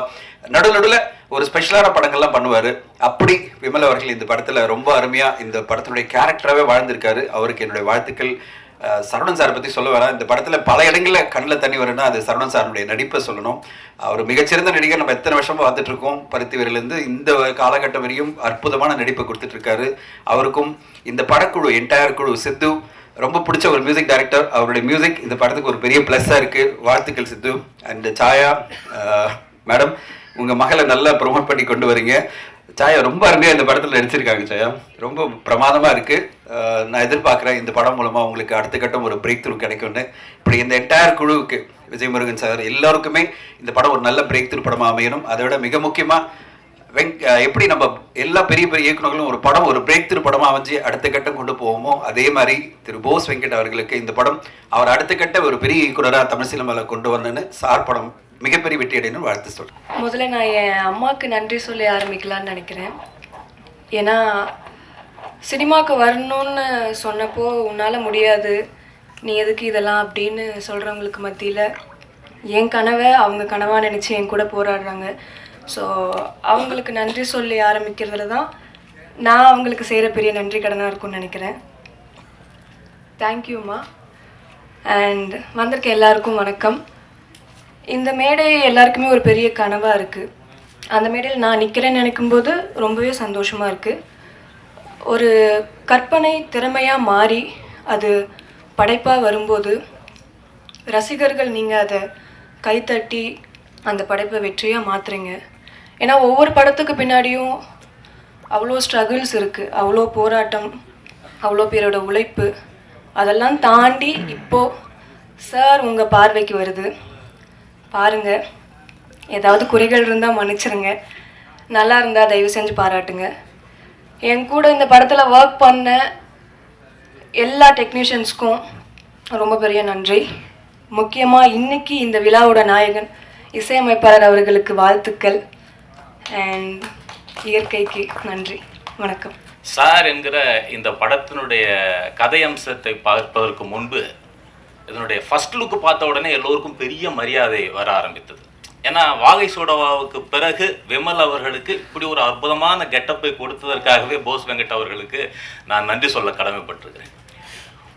நடுவில் ஒரு ஸ்பெஷலான படங்கள்லாம் பண்ணுவார். அப்படி விமல் அவர்கள் இந்த படத்தில் ரொம்ப அருமையாக இந்த படத்தினுடைய கேரக்டராகவே வாழ்ந்திருக்காரு. அவருக்கு என்னுடைய வாழ்த்துக்கள். சரவணன் சாரை பற்றி சொல்ல வரேன். இந்த படத்தில் பல இடங்களில் கண்ணில் தண்ணி வரும்னா அது சரவணன் சாருடைய நடிப்பை சொல்லணும். அவர் மிகச்சிறந்த நடிகர். நம்ம எத்தனை வருஷமாக பார்த்துட்டு இருக்கோம், பருத்திவரிலேருந்து இந்த காலகட்டம் வரையும் அற்புதமான நடிப்பை கொடுத்துட்ருக்காரு. அவருக்கும் இந்த படக்குழு என்டையர் குழு சித்து ரொம்ப பிடிச்ச ஒரு மியூசிக் டைரக்டர். அவருடைய மியூசிக் இந்த படத்துக்கு ஒரு பெரிய ப்ளஸ்ஸாக இருக்குது. வாழ்த்துக்கள் சித்து. அண்ட் சாயா மேடம், உங்கள் மகளை நல்லா ப்ரொமோட் பண்ணி கொண்டு வரீங்க. சாயா ரொம்ப அருமையாக இந்த படத்தில் நடிச்சிருக்காங்க. சாயா ரொம்ப பிரமாதமாக இருக்குது. நான் எதிர்பார்க்குறேன் இந்த படம் மூலமாக உங்களுக்கு அடுத்த கட்டம் ஒரு பிரேக் த்ரூ கிடைக்கும்னு. இப்படி இந்த என்டையர் குழுவுக்கு விஜய் முருகன் சார் எல்லாருக்குமே இந்த படம் ஒரு நல்ல பிரேக் த்ரூ படமாக அமையணும். அதை விட மிக முக்கியமாக எப்படி நம்ம எல்லா பெரிய பெரிய இயக்குநர்களும் ஒரு படம் ஒரு பிரேக் த்ரூ படமாக அமைஞ்சு அடுத்த கட்டம் கொண்டு போவோமோ, அதே மாதிரி திரு போஸ் வெங்கட் அவர்களுக்கு இந்த படம் அவர் அடுத்த கட்ட ஒரு பெரிய இயக்குனராக தமிழ் சினிமாவில் கொண்டு வரணுன்னு சார் படம் மிகப்பெரிய வெற்றி அடையணும் வாழ்த்து சொல்கிறேன். முதல்ல நான் என் அம்மாவுக்கு நன்றி சொல்லி ஆரம்பிக்கலான்னு நினைக்கிறேன். ஏன்னா சினிமாவுக்கு வரணும்னு சொன்னப்போ உன்னால் முடியாது, நீ எதுக்கு இதெல்லாம் அப்படின்னு சொல்கிறவங்களுக்கு மத்தியில் என் கனவை அவங்க கனவாக நினச்சி என் கூட போராடுறாங்க. ஸோ அவங்களுக்கு நன்றி சொல்லி ஆரம்பிக்கிறதுல தான் நான் அவங்களுக்கு செய்கிற பெரிய நன்றி கடனாக இருக்கும்னு நினைக்கிறேன். தேங்க்யூம்மா. அண்ட் வந்திருக்க எல்லாருக்கும் வணக்கம். இந்த மேடை எல்லாருக்குமே ஒரு பெரிய கனவாக இருக்குது. அந்த மேடையில் நான் நிற்கிறேன்னு நினைக்கும்போது ரொம்பவே சந்தோஷமாக இருக்குது. ஒரு கற்பனை திறமையாக மாறி அது படைப்பாக வரும்போது ரசிகர்கள் நீங்கள் அதை கைத்தட்டி அந்த படைப்பை வெற்றியாக மாற்றுறீங்க. ஏன்னா ஒவ்வொரு படத்துக்கு பின்னாடியும் அவ்வளோ ஸ்ட்ரகிள்ஸ் இருக்குது, அவ்வளோ போராட்டம், அவ்வளோ பேரோட உழைப்பு. அதெல்லாம் தாண்டி இப்போது சார் உங்கள் பார்வைக்கு வருது. பாருங்கள், ஏதாவது குறைகள் இருந்தால் மன்னிச்சிருங்க, நல்லா இருந்தால் தயவு செஞ்சு பாராட்டுங்க. என் கூட இந்த படத்தில் ஒர்க் பண்ண எல்லா டெக்னீஷியன்ஸ்க்கும் ரொம்ப பெரிய நன்றி. முக்கியமாக இன்னைக்கு இந்த விழாவோட நாயகன் இசையமைப்பாளர் அவர்களுக்கு வாழ்த்துக்கள். அண்ட் இயற்கைக்கு நன்றி. வணக்கம். சார் என்கிற இந்த படத்தினுடைய கதை அம்சத்தை பார்ப்பதற்கு முன்பு இதனுடைய ஃபர்ஸ்ட் லுக்கு பார்த்த உடனே எல்லோருக்கும் பெரிய மரியாதை வர ஆரம்பித்தது. ஏன்னா வாகை சோடவாவுக்கு பிறகு விமல் அவர்களுக்கு இப்படி ஒரு அற்புதமான கெட்டப்பை கொடுத்ததற்காகவே போஸ் வெங்கட் அவர்களுக்கு நான் நன்றி சொல்ல கடமைப்பட்டிருக்கிறேன்.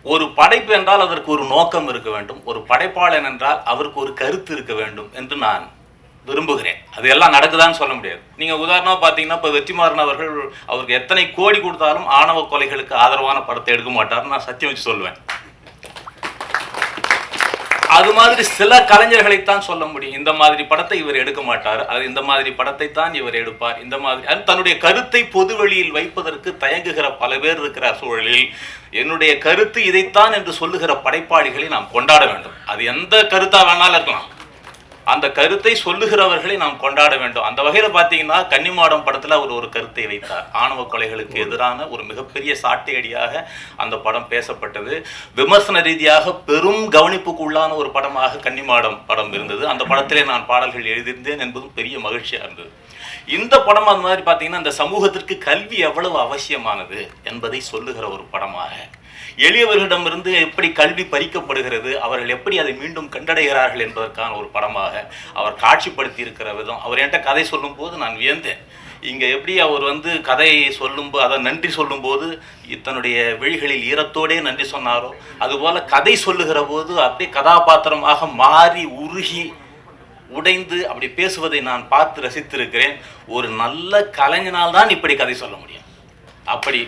ஒரு படைப்பு என்றால் அதற்கு ஒரு நோக்கம் இருக்க வேண்டும், ஒரு படைப்பாளன் என்றால் அவருக்கு ஒரு கருத்து இருக்க வேண்டும் என்று நான் விரும்புகிறேன். அது எல்லாம் நடக்குதான்னு சொல்ல முடியாது. நீங்கள் உதாரணமாக பார்த்தீங்கன்னா இப்போ வெற்றிமாறன் அவர்கள் அவருக்கு எத்தனை கோடி கொடுத்தாலும் ஆணவ கொலைகளுக்கு ஆதரவான படத்தை எடுக்க மாட்டார்னு நான் சத்தியம் வச்சு சொல்லுவேன். அது மாதிரி சில கலைஞர்களைத்தான் சொல்ல முடியும், இந்த மாதிரி படத்தை இவர் எடுக்க மாட்டார், அது இந்த மாதிரி படத்தை தான் இவர் எடுப்பார். இந்த மாதிரி தன்னுடைய கருத்தை பொது வெளியில் வைப்பதற்கு தயங்குகிற பல பேர் இருக்கிற சூழலில் என்னுடைய கருத்து இதைத்தான் என்று சொல்லுகிற படைப்பாளிகளை நாம் கொண்டாட வேண்டும். அது எந்த கருத்தா வேணாலும் இருக்கலாம், அந்த கருத்தை சொல்லுகிறவர்களை நாம் கொண்டாட வேண்டும். அந்த வகையில் பார்த்தீங்கன்னா கன்னிமாடம் படத்தில் அவர் ஒரு கருத்தை வைத்தார். ஆணவ கொலைகளுக்கு எதிரான ஒரு மிகப்பெரிய சாட்டையடியாக அந்த படம் பேசப்பட்டது. விமர்சன ரீதியாக பெரும் கவனிப்புக்கு உள்ளான ஒரு படமாக கன்னிமாடம் படம் இருந்தது. அந்த படத்திலே நான் பாடல்கள் எழுதியிருந்தேன் என்பதும் பெரிய மகிழ்ச்சியாக இருந்தது. இந்த படம் அது மாதிரி பார்த்தீங்கன்னா இந்த சமூகத்திற்கு கல்வி எவ்வளவு அவசியமானது என்பதை சொல்லுகிற ஒரு படமாக, எளியவர்களிடமிருந்து எப்படி கல்வி பறிக்கப்படுகிறது, அவர்கள் எப்படி அதை மீண்டும் கண்டடைகிறார்கள் என்பதற்கான ஒரு படமாக அவர் காட்சிப்படுத்தி இருக்கிற விதம். அவர் என்கிட்ட கதை சொல்லும்போது நான் வியந்தேன். இங்கே எப்படி அவர் கதையை சொல்லும்போது அதை நன்றி சொல்லும்போது தன்னுடைய விழிகளில் ஈரத்தோடே நன்றி சொன்னாரோ, அதுபோல் கதை சொல்லுகிற போது அப்படியே கதாபாத்திரமாக மாறி உருகி உடைந்து அப்படி பேசுவதை நான் பார்த்து ரசித்திருக்கிறேன். ஒரு நல்ல கலைஞனால் தான் இப்படி கதை சொல்ல முடியும். அப்படி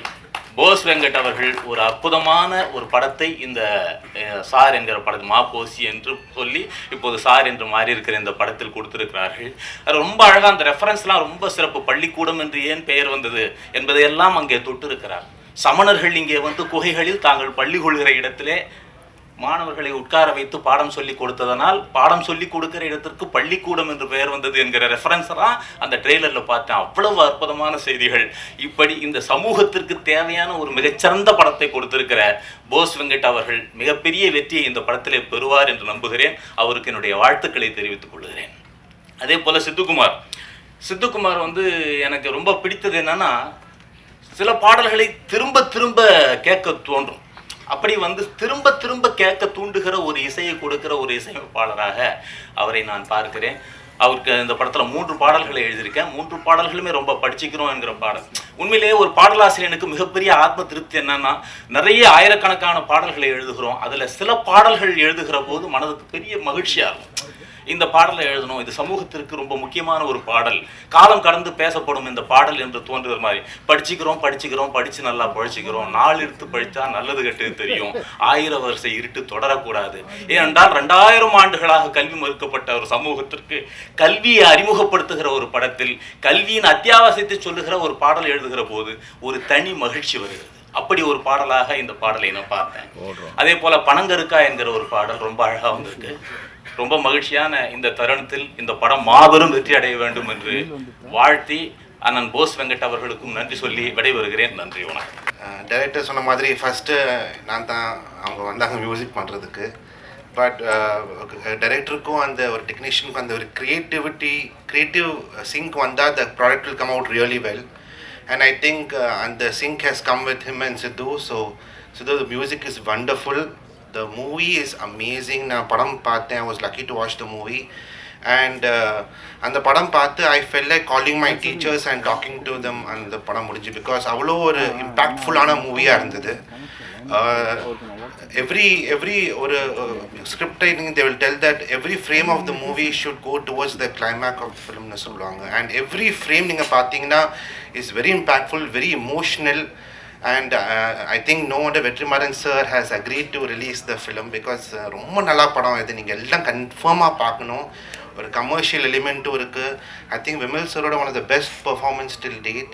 போஸ் வெங்கட் அவர்கள் ஒரு அற்புதமான ஒரு படத்தை இந்த சார் என்கிற படத்தை மாப்போசி என்று சொல்லி இப்போது சார் என்று மாறி இருக்கிற இந்த படத்தில் கொடுத்திருக்கிறார்கள். அது ரொம்ப அழகாக அந்த ரெஃபரன்ஸ்லாம் ரொம்ப சிறப்பு. பள்ளிக்கூடம் என்று ஏன் பெயர் வந்தது என்பதையெல்லாம் அங்கே தொட்டு இருக்கிறார். சமணர்கள் இங்கே குகைகளில் தாங்கள் பள்ளி கொள்கிற இடத்திலே மாணவர்களை உட்கார வைத்து பாடம் சொல்லி கொடுத்ததனால் பாடம் சொல்லி கொடுக்கிற இடத்திற்கு பள்ளிக்கூடம் என்று பெயர் வந்தது என்கிற ரெஃபரன்ஸ்லாம் அந்த ட்ரெய்லரில் பார்த்தேன். அவ்வளவு அற்புதமான செய்திகள். இப்படி இந்த சமூகத்திற்கு தேவையான ஒரு மிகச்சிறந்த படத்தை கொடுத்திருக்கிற போஸ் வெங்கட் அவர்கள் மிகப்பெரிய வெற்றியை இந்த படத்திலே பெறுவார் என்று நம்புகிறேன். அவருக்கு என்னுடைய வாழ்த்துக்களை தெரிவித்துக் கொள்கிறேன். அதே போல் சித்துக்குமார் எனக்கு ரொம்ப பிடித்தது என்னன்னா, சில பாடல்களை திரும்ப திரும்ப கேட்க தோன்றும். அப்படி திரும்ப திரும்ப கேட்க தூண்டுகிற ஒரு இசையை கொடுக்கிற ஒரு இசையமைப்பாளராக அவரை நான் பார்க்கிறேன். அவருக்கு இந்த படத்தில் 3 பாடல்களை எழுதியிருக்கேன். 3 பாடல்களுமே ரொம்ப படிச்சுக்கிறோம் என்கிற பாடல். உண்மையிலேயே ஒரு பாடலாசிரியனுக்கு மிகப்பெரிய ஆத்ம திருப்தி என்னன்னா, நிறைய ஆயிரக்கணக்கான பாடல்களை எழுதுகிறோம், அதில் சில பாடல்கள் எழுதுகிற போது மனதுக்கு பெரிய மகிழ்ச்சியாக இருக்கும். இந்த பாடலை எழுதணும், இது சமூகத்திற்கு ரொம்ப முக்கியமான ஒரு பாடல், காலம் கடந்து பேசப்படும் இந்த பாடல் என்று தோன்றுகிற மாதிரி. படிச்சுக்கிறோம் படித்து நல்லா பழிச்சுக்கிறோம், 4 எடுத்து படித்தா நல்லது கெட்டது தெரியும், 1000 வருஷ இருட்டு தொடரக்கூடாது. ஏனென்றால் 2000 ஆண்டுகளாக கல்வி மறுக்கப்பட்ட ஒரு சமூகத்திற்கு கல்வியை அறிமுகப்படுத்துகிற ஒரு படத்தில் கல்வியின் அத்தியாவசியத்தை சொல்லுகிற ஒரு பாடல் எழுதுகிற போது ஒரு தனி மகிழ்ச்சி வருகிறது. அப்படி ஒரு பாடலாக இந்த பாடலை நான் பார்த்தேன். அதே போல பனங்கருக்கா என்கிற ஒரு பாடல் ரொம்ப அழகாக வந்திருக்கு. ரொம்ப மகிழ்ச்சியான இந்த தருணத்தில் இந்த படம் மாபெரும் வெற்றி அடைய வேண்டும் என்று வாழ்த்தி அண்ணன் போஸ் வெங்கட் அவர்களுக்கும் நன்றி சொல்லி விடைபெறுகிறேன். நன்றி, வணக்கம். டைரக்டர் சொன்ன மாதிரி ஃபஸ்ட்டு நான் தான் அவங்க வந்தாங்க மியூசிக் பண்ணுறதுக்கு. பட் டைரக்டருக்கும் அந்த ஒரு டெக்னீஷியனுக்கும் அந்த ஒரு கிரியேட்டிவ் சிங்க் வந்தால் the product will come out really well. And I think and the sync has come with him and Sidhu. So the music is wonderful. the movie is amazing. நான் படம் பார்த்தேன். I was lucky to watch the movie. And அந்த படம் பார்த்து I felt like calling my teachers and talking to them அந்த படம் முடிஞ்சு, because அவ்வளோ ஒரு இம்பேக்ட்ஃபுல்லான மூவியாக இருந்தது. every ஒரு script writing they will tell that every frame of the movie should go towards the climax of the film னு சொல்லுவாங்க. and every frame நீங்கள் பார்த்தீங்கன்னா is very impactful, very emotional. And I think no wonder Vetrimaran sir has agreed to release the film, because ரொம்ப நல்லா படம் இது, நீங்கள் எல்லாம் கன்ஃபார்மாக பார்க்கணும். ஒரு கமர்ஷியல் எலிமெண்ட்டும் இருக்குது. I think Vimal சரோட one of the best performance till date.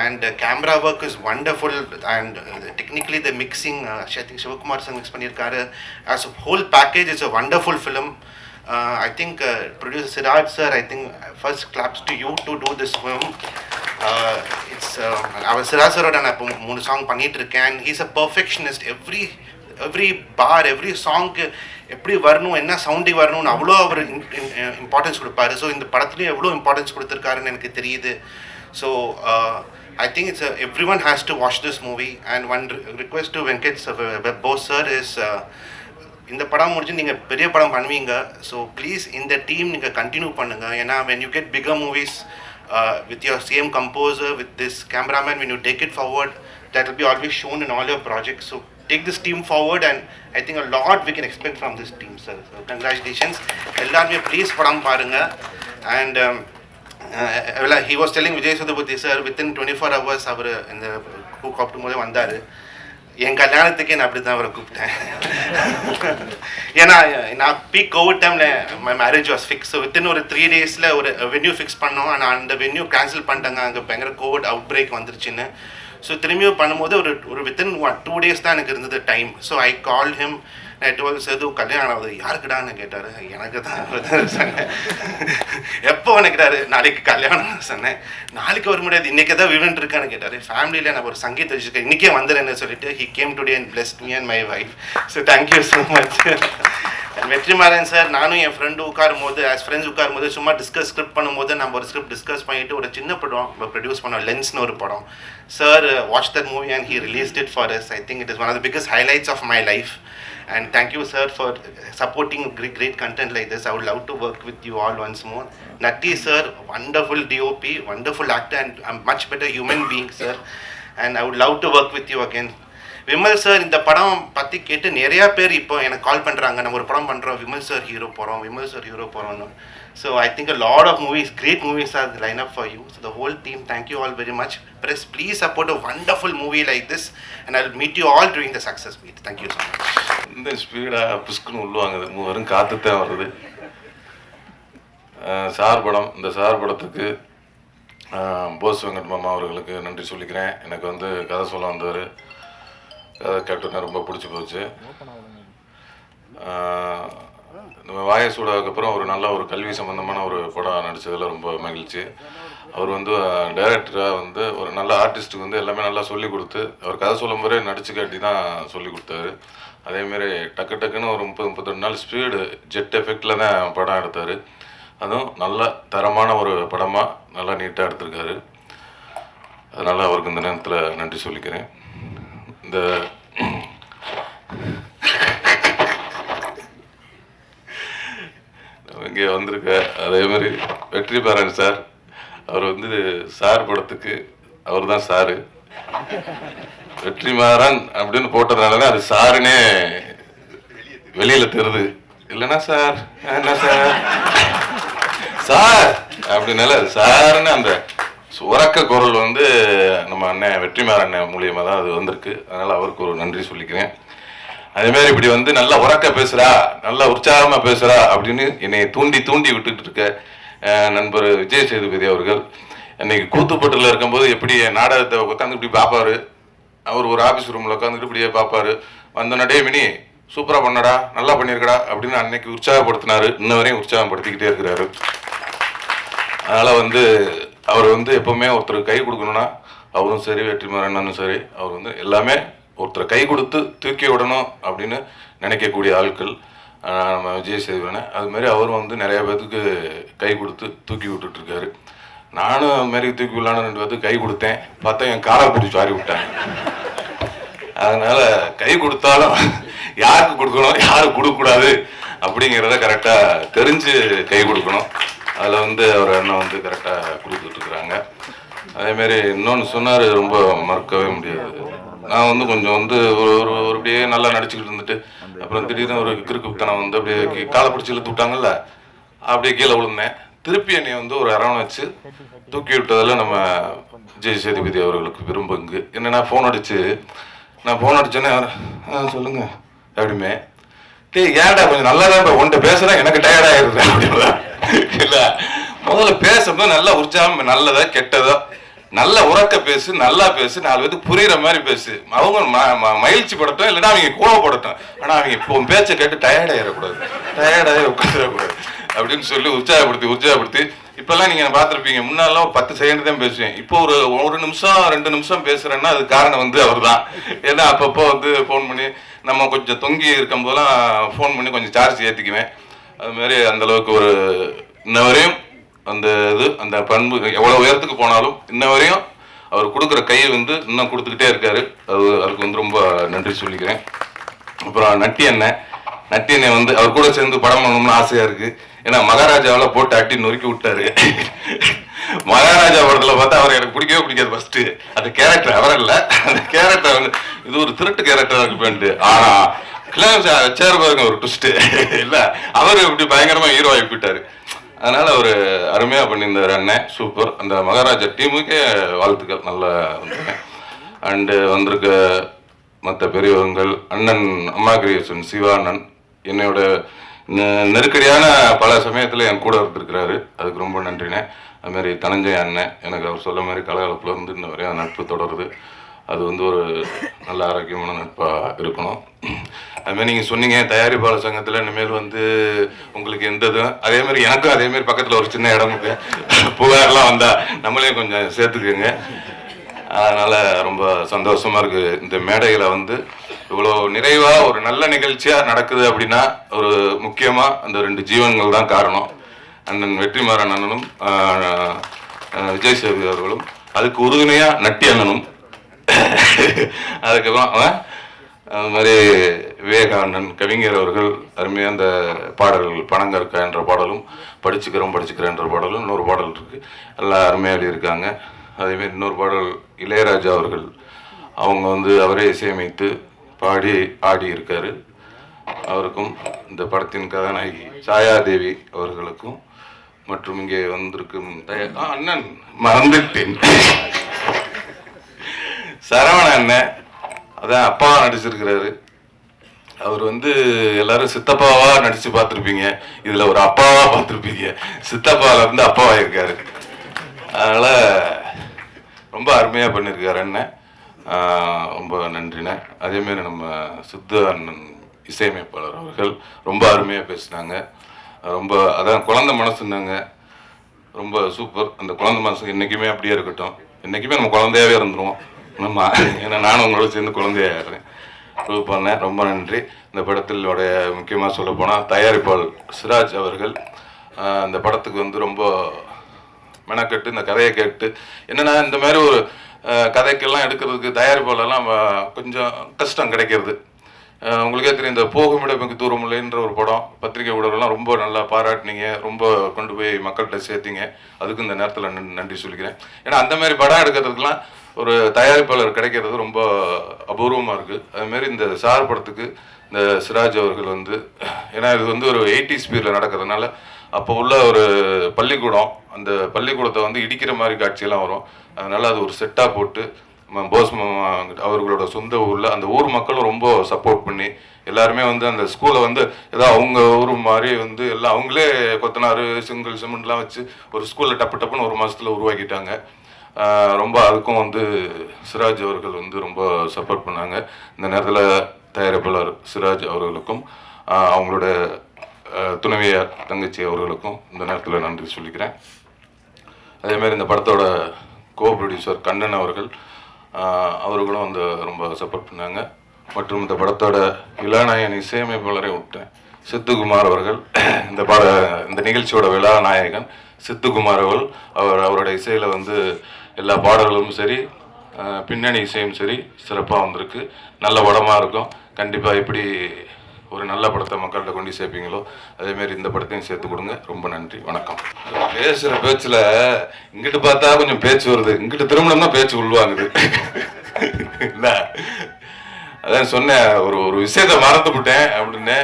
And camera work is wonderful, and technically the mixing, I think Shivakumar sir mix பண்ணியிருக்காரு. As a whole package, it's a wonderful film. I think producer Siraj sir, I think first claps to you to do this film. It's our Siraj sir நான் இப்போ 3 song பண்ணிட்டு இருக்கேன். He's a perfectionist. every bar, every song எப்படி வரணும், என்ன sounding வரணும்னு அவ்வளோ அவர் importance கொடுப்பாரு. ஸோ இந்த படத்துலையும் எவ்வளோ இம்பார்ட்டன்ஸ் கொடுத்துருக்காருன்னு எனக்கு தெரியுது. So I think it's everyone has to watch this movie. And one request to Venkat Bose sir is இந்த படம் முடிஞ்சு நீங்கள் பெரிய படம் பண்ணுவீங்க. ஸோ ப்ளீஸ் இந்த டீம் நீங்கள் கண்டினியூ பண்ணுங்கள். ஏன்னா when you get bigger movies with your same composer, with this cameraman, when you take it forward, that will be always shown in all your projects. So take this team forward, and I think a lot we can expect from this team, sir. So congratulations. எல்லாருமே please படம் பாருங்கள். And he was telling Vijay Sethupathi sir, within 24 hours அவர் இந்த கூப்பிடும் போதே வந்தார். என் கல்யாணத்துக்கே நான் அப்படி தான் அவரை கூப்பிட்டேன். ஏன்னா நான் பீக் கோவிட் டைமில் my marriage was fix. So within ஒரு 3 daysல ஒரு வென்யூ ஃபிக்ஸ் பண்ணோம். ஆனால் அந்த வென்யூ கேன்சல் பண்ணிட்டாங்க, அங்கே பயங்கர கோவிட் அவுட் பிரேக் வந்துருச்சுன்னு. ஸோ திரும்பியும் பண்ணும்போது ஒரு வித்தின் 2 days தான் எனக்கு இருந்தது time. So I call him. நான் 12 சேது கல்யாணம் ஆகுது, யாருக்குடான்னு கேட்டார். எனக்கு தான் சொன்னேன். எப்போ கேட்டார், நாளைக்கு கல்யாணம் சொன்னேன். நாளைக்கு வர முடியாது, இன்றைக்கி தான் ஈவெண்ட் இருக்கான்னு கேட்டார். ஃபேமிலியில் நான் ஒரு சங்கீத் வச்சுருக்கேன், இன்றைக்கே வந்துடுறேன்னு சொல்லிட்டு he came today and blessed me and my wife. So thank you so much. And Vetrimaaran sir, நானும் என் ஃப்ரெண்டு உட்காரும்போது, ஆஸ் ஃப்ரெண்ட்ஸ் உட்காரும்போது சும்மா ஸ்கிரிப்ட் பண்ணும்போது நம்ம ஒரு ஸ்கிரிப்ட் டிஸ்கஸ் பண்ணிவிட்டு ஒரு சின்ன படம் ப்ரொடியூஸ் பண்ணோம், லென்ஸ்னு ஒரு படம். Sir watch that movie and he released it for us. I think it is one of the biggest highlights of my life. And thank you sir for supporting great content like this. I would love to work with you all once more. Natti sir, wonderful DOP, wonderful actor, and a much better human being sir. And I would love to work with you again. Vimal sir, இந்த படம் பற்றி கேட்டு நிறையா பேர் இப்போ எனக்கு கால் பண்ணுறாங்க. நம்ம ஒரு படம் பண்ணுறோம், விமல் சார் ஹீரோ போகிறோம், விமல் சார் ஹீரோ போகிறோம்னு. So I think a lot of movies, great movies are lined up for you. So the whole team, thank you all very much. Please support a wonderful movie like this, and I'll meet you all during the success meet. Thank you so much. இந்த ஸ்பீடாக புஷ்குன்னு உள்ளுவாங்குது, வெறும் காற்று தான் வருது. Sir படம், இந்த sir படத்துக்கு போஸ் வெங்கட் மாமா அவர்களுக்கு நன்றி சொல்லிக்கிறேன். எனக்கு வந்து கதை சொல்ல வந்தவர், கதை கேட்டோன்னே ரொம்ப பிடிச்சி போச்சு. நம்ம வாயசூடாக்கப்புறம் ஒரு நல்ல ஒரு கல்வி சம்மந்தமான ஒரு படம் நடித்ததில் ரொம்ப மகிழ்ச்சி. அவர் வந்து டைரக்டராக வந்து ஒரு நல்ல ஆர்டிஸ்ட்டுக்கு வந்து எல்லாமே நல்லா சொல்லி கொடுத்து, அவர் கதை சொல்லும் போதே நடித்து காட்டி தான் சொல்லி கொடுத்தாரு. அதேமாரி டக்குன்னு ஒரு 30-32 நாள் ஸ்பீடு ஜெட் எஃபெக்டில் தான் படம் எடுத்தார். அதுவும் நல்ல தரமான ஒரு படமாக நல்லா நீட்டாக எடுத்திருக்காரு. அதனால் அவருக்கு இந்த நேரத்தில் நன்றி சொல்லிக்கிறேன். இந்த இங்கே வந்திருக்க அதேமாதிரி வெற்றிமாறன் சார், அவர் வந்து சார் படத்துக்கு அவர் தான் சாரு. வெற்றிமாறன் அப்படின்னு போட்டதுனால தான் அது சாருன்னே வெளியில் தெரியுது. இல்லைன்னா சார் என்ன சார் சார் அப்படின்னால அது சாருன்னு அந்த உறக்க குரல் வந்து நம்ம அண்ணன் வெற்றிமாறன் மூலியமாக தான் அது வந்திருக்கு. அதனால் அவருக்கு ஒரு நன்றி சொல்லிக்கிறேன். அதேமாதிரி இப்படி வந்து நல்லா உறக்க பேசுகிறா, நல்லா உற்சாகமாக பேசுகிறா அப்படின்னு என்னை தூண்டி விட்டுட்டு இருக்க நண்பர் விஜய் சேதுபதி அவர்கள், இன்னைக்கு கூத்துப்பட்டில் இருக்கும்போது எப்படி நாடகத்தை உட்காந்து இப்படி பார்ப்பாரு, அவர் ஒரு ஆஃபீஸ் ரூமில் உட்காந்துட்டு இப்படியே பார்ப்பாரு. வந்தோன்னே டே மினி சூப்பராக பண்ணடா, நல்லா பண்ணியிருக்கடா அப்படின்னு அன்னைக்கு உற்சாகப்படுத்தினாரு. இன்ன வரையும் உற்சாகப்படுத்திக்கிட்டே இருக்கிறாரு. அதனால் வந்து அவர் வந்து எப்போவுமே ஒருத்தர் கை கொடுக்கணுன்னா, அவரும் சரி வெற்றிமாறனும் சரி, அவர் வந்து எல்லாமே ஒருத்தர் கை கொடுத்து தூக்கி விடணும் அப்படின்னு நினைக்கக்கூடிய ஆட்கள் நம்ம விஜய் சேதுபதி. அதுமாரி அவரும் வந்து நிறைய பேர்த்துக்கு கை கொடுத்து தூக்கி விட்டுட்ருக்காரு. நானும் அதுமாரி தூக்கி விடலான்னு 2 பேர்த்துக்கு கை கொடுத்தேன். பார்த்தா என் காலை பிடிச்சி வாரி விட்டாங்க. அதனால் கை கொடுத்தாலும் யாருக்கு கொடுக்கணும் யாருக்கு கொடுக்கக்கூடாது அப்படிங்கிறத கரெக்டாக தெரிஞ்சு கை கொடுக்கணும். அதில் வந்து அவர் அண்ணன் வந்து கரெக்டாக கொடுத்துட்ருக்குறாங்க. அதேமாரி இன்னொன்று சொன்னார், ரொம்ப மறக்கவே முடியாது. நான் வந்து கொஞ்சம் வந்து ஒரு அப்படியே நல்லா நடிச்சுக்கிட்டு இருந்துட்டு அப்புறம் திடீர்னு ஒரு கிறுக்குத்தனம் வந்து அப்படியே காலை பிடிச்சி இழுத்து விட்டாங்கல்ல, அப்படியே கீழே விழுந்தேன். திருப்பி என்னை வந்து ஒரு அரவணைச்சு தூக்கி விட்டதில் நம்ம விஜய் சேதுபதி அவர்களுக்கு விரும்புங்க. என்னென்னா ஃபோன் அடிச்சோன்னே சொல்லுங்க அப்படிமே, டேய் ஏன்டா கொஞ்சம் நல்லா தான் உன்கிட்ட பேசுகிறேன், எனக்கு டயர்டாகிடுது அப்படின்னா இல்லை, முதல்ல பேசும்போது நல்லா உற்சாகம், நல்லதா கெட்டதா நல்ல உறக்க பேசு, நல்லா பேசு, 4 பேருக்கு புரியுற மாதிரி பேசு. அவங்க மகிழ்ச்சி படட்டும், இல்லைன்னா அவங்க கோவப்படட்டும். ஆனால் அவங்க இப்போ பேச்சை கேட்டு டயர்டாயிடக்கூடாது, டயர்டாகி உட்காந்துடக்கூடாது அப்படின்னு சொல்லி உற்சாகப்படுத்தி இப்போல்லாம் நீங்கள் பார்த்துருப்பீங்க, முன்னாலாம் ஒரு 10 செகண்ட் தான் பேசுவேன். இப்போ ஒரு நிமிஷம் 2 நிமிஷம் பேசுகிறேன்னா அது காரணம் வந்து அவர் தான். ஏன்னா அப்பப்போ வந்து ஃபோன் பண்ணி நம்ம கொஞ்சம் தொங்கி இருக்கும் போதெல்லாம் ஃபோன் பண்ணி கொஞ்சம் சார்ஜ் ஏற்றிக்குவேன். அதுமாரி அந்தளவுக்கு ஒரு இன்ன வரையும் அந்த பண்பு எவ்வளோ உயரத்துக்கு போனாலும் இன்ன வரையும் அவர் கொடுக்குற கையை வந்து இன்னும் கொடுத்துக்கிட்டே இருக்காரு. அதுக்கு வந்து ரொம்ப நன்றி சொல்லிக்கிறேன். அப்புறம் நட்டி அண்ணன் வந்து அவர் கூட சேர்ந்து படம் பண்ணணும்னு ஆசையாக இருக்குது. ஏன்னா மகாராஜாவில் போட்டு அட்டி நொறுக்கி விட்டாரு. மகாராஜா படத்தில் பார்த்தா அவர் எனக்கு பிடிக்கவே பிடிக்காது ஃபர்ஸ்ட்டு. அந்த கேரக்டர் அவர் இல்லை, அந்த கேரக்டர் வந்து இது ஒரு திருட்டு கேரக்டராக இருக்குப்பேன்ட்டு. ஆனால் கிளைம் வச்சாரு பாருங்க ஒரு ட்விஸ்ட்டு இல்லை, அவர் இப்படி பயங்கரமாக ஹீரோ ஆகி போயிட்டார். அதனால் அவர் அருமையாக பண்ணியிருந்தார் அண்ணன், சூப்பர். அந்த மகாராஜா டீமுக்கே வாழ்த்துக்கள், நல்லா வந்துருக்கேன். அண்டு வந்திருக்க மற்ற பெரியவங்கள், அண்ணன் அம்மா கிரியேஷன் சிவா அண்ணன் என்னோட நெருக்கடியான பல சமயத்தில் என் கூட இருந்திருக்கிறாரு, அதுக்கு ரொம்ப நன்றினேன். அதுமாரி தனஞ்சய அண்ணன், எனக்கு அவர் சொல்ல மாதிரி கலகலப்பில் இருந்து இன்ன வரையும் நட்பு தொடருது. அது வந்து ஒரு நல்ல ஆரோக்கியமான நட்பாக இருக்கணும். அதுமாதிரி நீங்கள் சொன்னீங்க தயாரிப்பாளர் சங்கத்தில் இனிமேல் வந்து உங்களுக்கு எந்த இதுவும், அதேமாதிரி எனக்கும் அதேமாரி பக்கத்தில் ஒரு சின்ன இடம் புகார்லாம் வந்தால் நம்மளே கொஞ்சம் சேர்த்துக்குங்க. அதனால் ரொம்ப சந்தோஷமாக இருக்குது. இந்த மேடையில் வந்து இவ்வளோ நிறைவாக ஒரு நல்ல நிகழ்ச்சியாக நடக்குது அப்படின்னா ஒரு முக்கியமாக அந்த 2 ஜீவன்கள் தான் காரணம். அண்ணன் வெற்றிமாறன் அண்ணனும் விஜய் சேதுபதி அவர்களும், அதுக்கு உறுதுணையாக நட்டி அண்ணனும், அதுக்கப்புறம் அது மாதிரி விவேகானந்தன் கவிஞர் அவர்கள் அருமையாக அந்த பாடல்கள் பணங்கற்கா என்ற பாடலும், படிச்சுக்கிறேன் என்ற பாடலும், இன்னொரு பாடல் இருக்குது, எல்லாம் அருமையாக எழுதியிருக்காங்க. அதேமாரி இன்னொரு பாடல் இளையராஜா அவர்கள் அவங்க வந்து அவரே இசையமைத்து பாடி ஆடி இருக்காரு. அவருக்கும் இந்த படத்தின் கதாநாயகி சாயாதேவி அவர்களுக்கும் மற்றும் இங்கே வந்திருக்கும் அண்ணன் மறந்துட்டேன் சரவண அண்ணன், அதான் அப்பாவா நடிச்சிருக்கிறாரு. அவர் வந்து எல்லாரும் சித்தப்பாவா நடிச்சு பார்த்துருப்பீங்க, இதுல ஒரு அப்பாவா பார்த்துருப்பீங்க. சித்தப்பால இருந்து அப்பாவா இருக்காரு. அதனால ரொம்ப அருமையா பண்ணியிருக்காரு அண்ணன், ரொம்ப நன்றிண்ணே. அதேமாரி நம்ம சித்து அண்ணன் இசையமைப்பாளர் அவர்கள் ரொம்ப அருமையாக பேசினாங்க. ரொம்ப அதான் குழந்தை மனசுன்னாங்க, ரொம்ப சூப்பர். அந்த குழந்தை மனசு என்றைக்குமே அப்படியே இருக்கட்டும், என்றைக்குமே நம்ம குழந்தையாகவே இருந்துருவோம் நம்ம. ஏன்னா நானும் உங்களோட சேர்ந்து குழந்தையாகிறேன். ப்ரூவ் பண்ணேன். ரொம்ப நன்றி. இந்த படத்திலோடைய முக்கியமாக சொல்ல போனால் தயாரிப்பாளர் சிராஜ் அவர்கள் அந்த படத்துக்கு வந்து ரொம்ப மெனக்கட்டு இந்த கதையை கேட்டு, என்னென்னா இந்த மாதிரி ஒரு கதைக்கெல்லாம் எடுக்கிறதுக்கு தயாரிப்பாளர்லாம் கொஞ்சம் கஷ்டம் கிடைக்கிறது. உங்களுக்கே தெரியும், இந்த போகுமிட மிக தூரம் இல்லைன்ற ஒரு படம் பத்திரிகை ஊடகம்லாம் ரொம்ப நல்லா பாராட்டினீங்க, ரொம்ப கொண்டு போய் மக்கள்கிட்ட சேர்த்திங்க. அதுக்கு இந்த நேரத்தில் நன்றி சொல்லிக்கிறேன். ஏன்னா அந்த மாதிரி படம் எடுக்கிறதுக்கெலாம் ஒரு தயாரிப்பாளர் கிடைக்கிறது ரொம்ப அபூர்வமாக இருக்குது. அதுமாரி இந்த சார் படத்துக்கு இந்த சிராஜ் அவர்கள் வந்து, ஏன்னா இது வந்து ஒரு 80s பீரியடில் நடக்கிறதுனால அப்போ உள்ள ஒரு பள்ளிக்கூடம், அந்த பள்ளிக்கூடத்தை வந்து இடிக்கிற மாதிரி காட்சியெல்லாம் வரும். அதனால் அது ஒரு செட்டாக போட்டு போஸ் அவர்களோட சொந்த ஊரில் அந்த ஊர் மக்களும் ரொம்ப சப்போர்ட் பண்ணி எல்லாருமே வந்து அந்த ஸ்கூலை வந்து ஏதோ அவங்க ஊர் மாதிரி வந்து எல்லாம் அவங்களே கொத்தனார் செங்கல் சிமெண்ட்லாம் வச்சு ஒரு ஸ்கூலில் டப்புன்னு ஒரு மாதத்தில் உருவாக்கிட்டாங்க. ரொம்ப அதுக்கும் வந்து சிராஜ் அவர்கள் வந்து ரொம்ப சப்போர்ட் பண்ணாங்க. இந்த நேரத்தில் தயாரிப்பாளர் சிராஜ் அவர்களுக்கும் அவங்களோட துணைவியார் தங்கச்சி அவர்களுக்கும் இந்த நேரத்தில் நன்றி சொல்லிக்கிறேன். அதேமாதிரி இந்த படத்தோட கோ ப்ரொடியூசர் கண்ணன் அவர்கள் அவர்களும் வந்து ரொம்ப சப்போர்ட் பண்ணாங்க. மற்றும் இந்த படத்தோட இளநாயகன் இசையமைப்பாளரை விட்டேன் சித்துக்குமார் அவர்கள், இந்த நிகழ்ச்சியோட விழா நாயகன் சித்துக்குமார் அவரோட இசையில் வந்து எல்லா பாடல்களும் சரி பின்னணி இசையும் சரி சிறப்பாக வந்திருக்கு. நல்ல படமாக இருக்கும். கண்டிப்பாக எப்படி ஒரு நல்ல படத்தை மக்கள்கிட்ட கொண்டு சேர்ப்பீங்களோ அதேமாரி இந்த படத்தையும் சேர்த்து கொடுங்க. ரொம்ப நன்றி, வணக்கம். பேசுகிற பேச்சில் இங்கிட்டு பார்த்தா கொஞ்சம் பேச்சு வருது, இங்கிட்டு திருமணம்னா பேச்சு உள்வாங்குது. இல்லை, அதான் சொன்னேன், ஒரு விஷயத்தை மறந்துவிட்டேன் அப்படின்னு.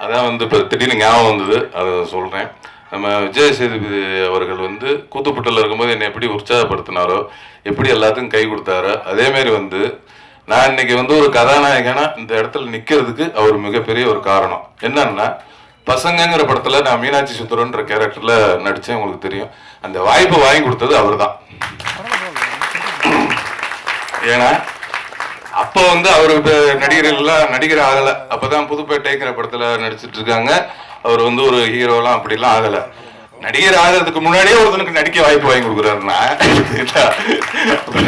அதான் இப்போ திடீர்னு ஞாபகம் வந்தது, அதை சொல்கிறேன். நம்ம விஜய் சேதுபதி அவர்கள் கூத்துப்பட்டில் இருக்கும்போது என்னை எப்படி உற்சாகப்படுத்தினாரோ, எப்படி எல்லாத்துக்கும் கை கொடுத்தாரோ, அதேமாரி நான் இன்னைக்கு ஒரு கதாநாயகனா இந்த இடத்துல நிற்கிறதுக்கு அவர் மிகப்பெரிய ஒரு காரணம். என்னன்னா, பசங்கங்கிற படத்தில் நான் மீனாட்சி சுந்தரன்ற கேரக்டரில் நடித்தேன், உங்களுக்கு தெரியும். அந்த வாய்ப்பை வாங்கி கொடுத்தது அவர் தான். ஏன்னா அப்போ அவர் நடிகர்கள்லாம் நடிகர் ஆகலை. அப்போ தான் புதுப்பேட்டைங்கிற படத்தில் நடிச்சிட்டு இருக்காங்க. அவர் ஒரு ஹீரோலாம் அப்படிலாம் ஆகலை. நடிகர் ஆகிறதுக்கு முன்னாடியே ஒருத்தனுக்கு நடிக்க வாய்ப்பு வாங்கி கொடுக்குறாருன்னா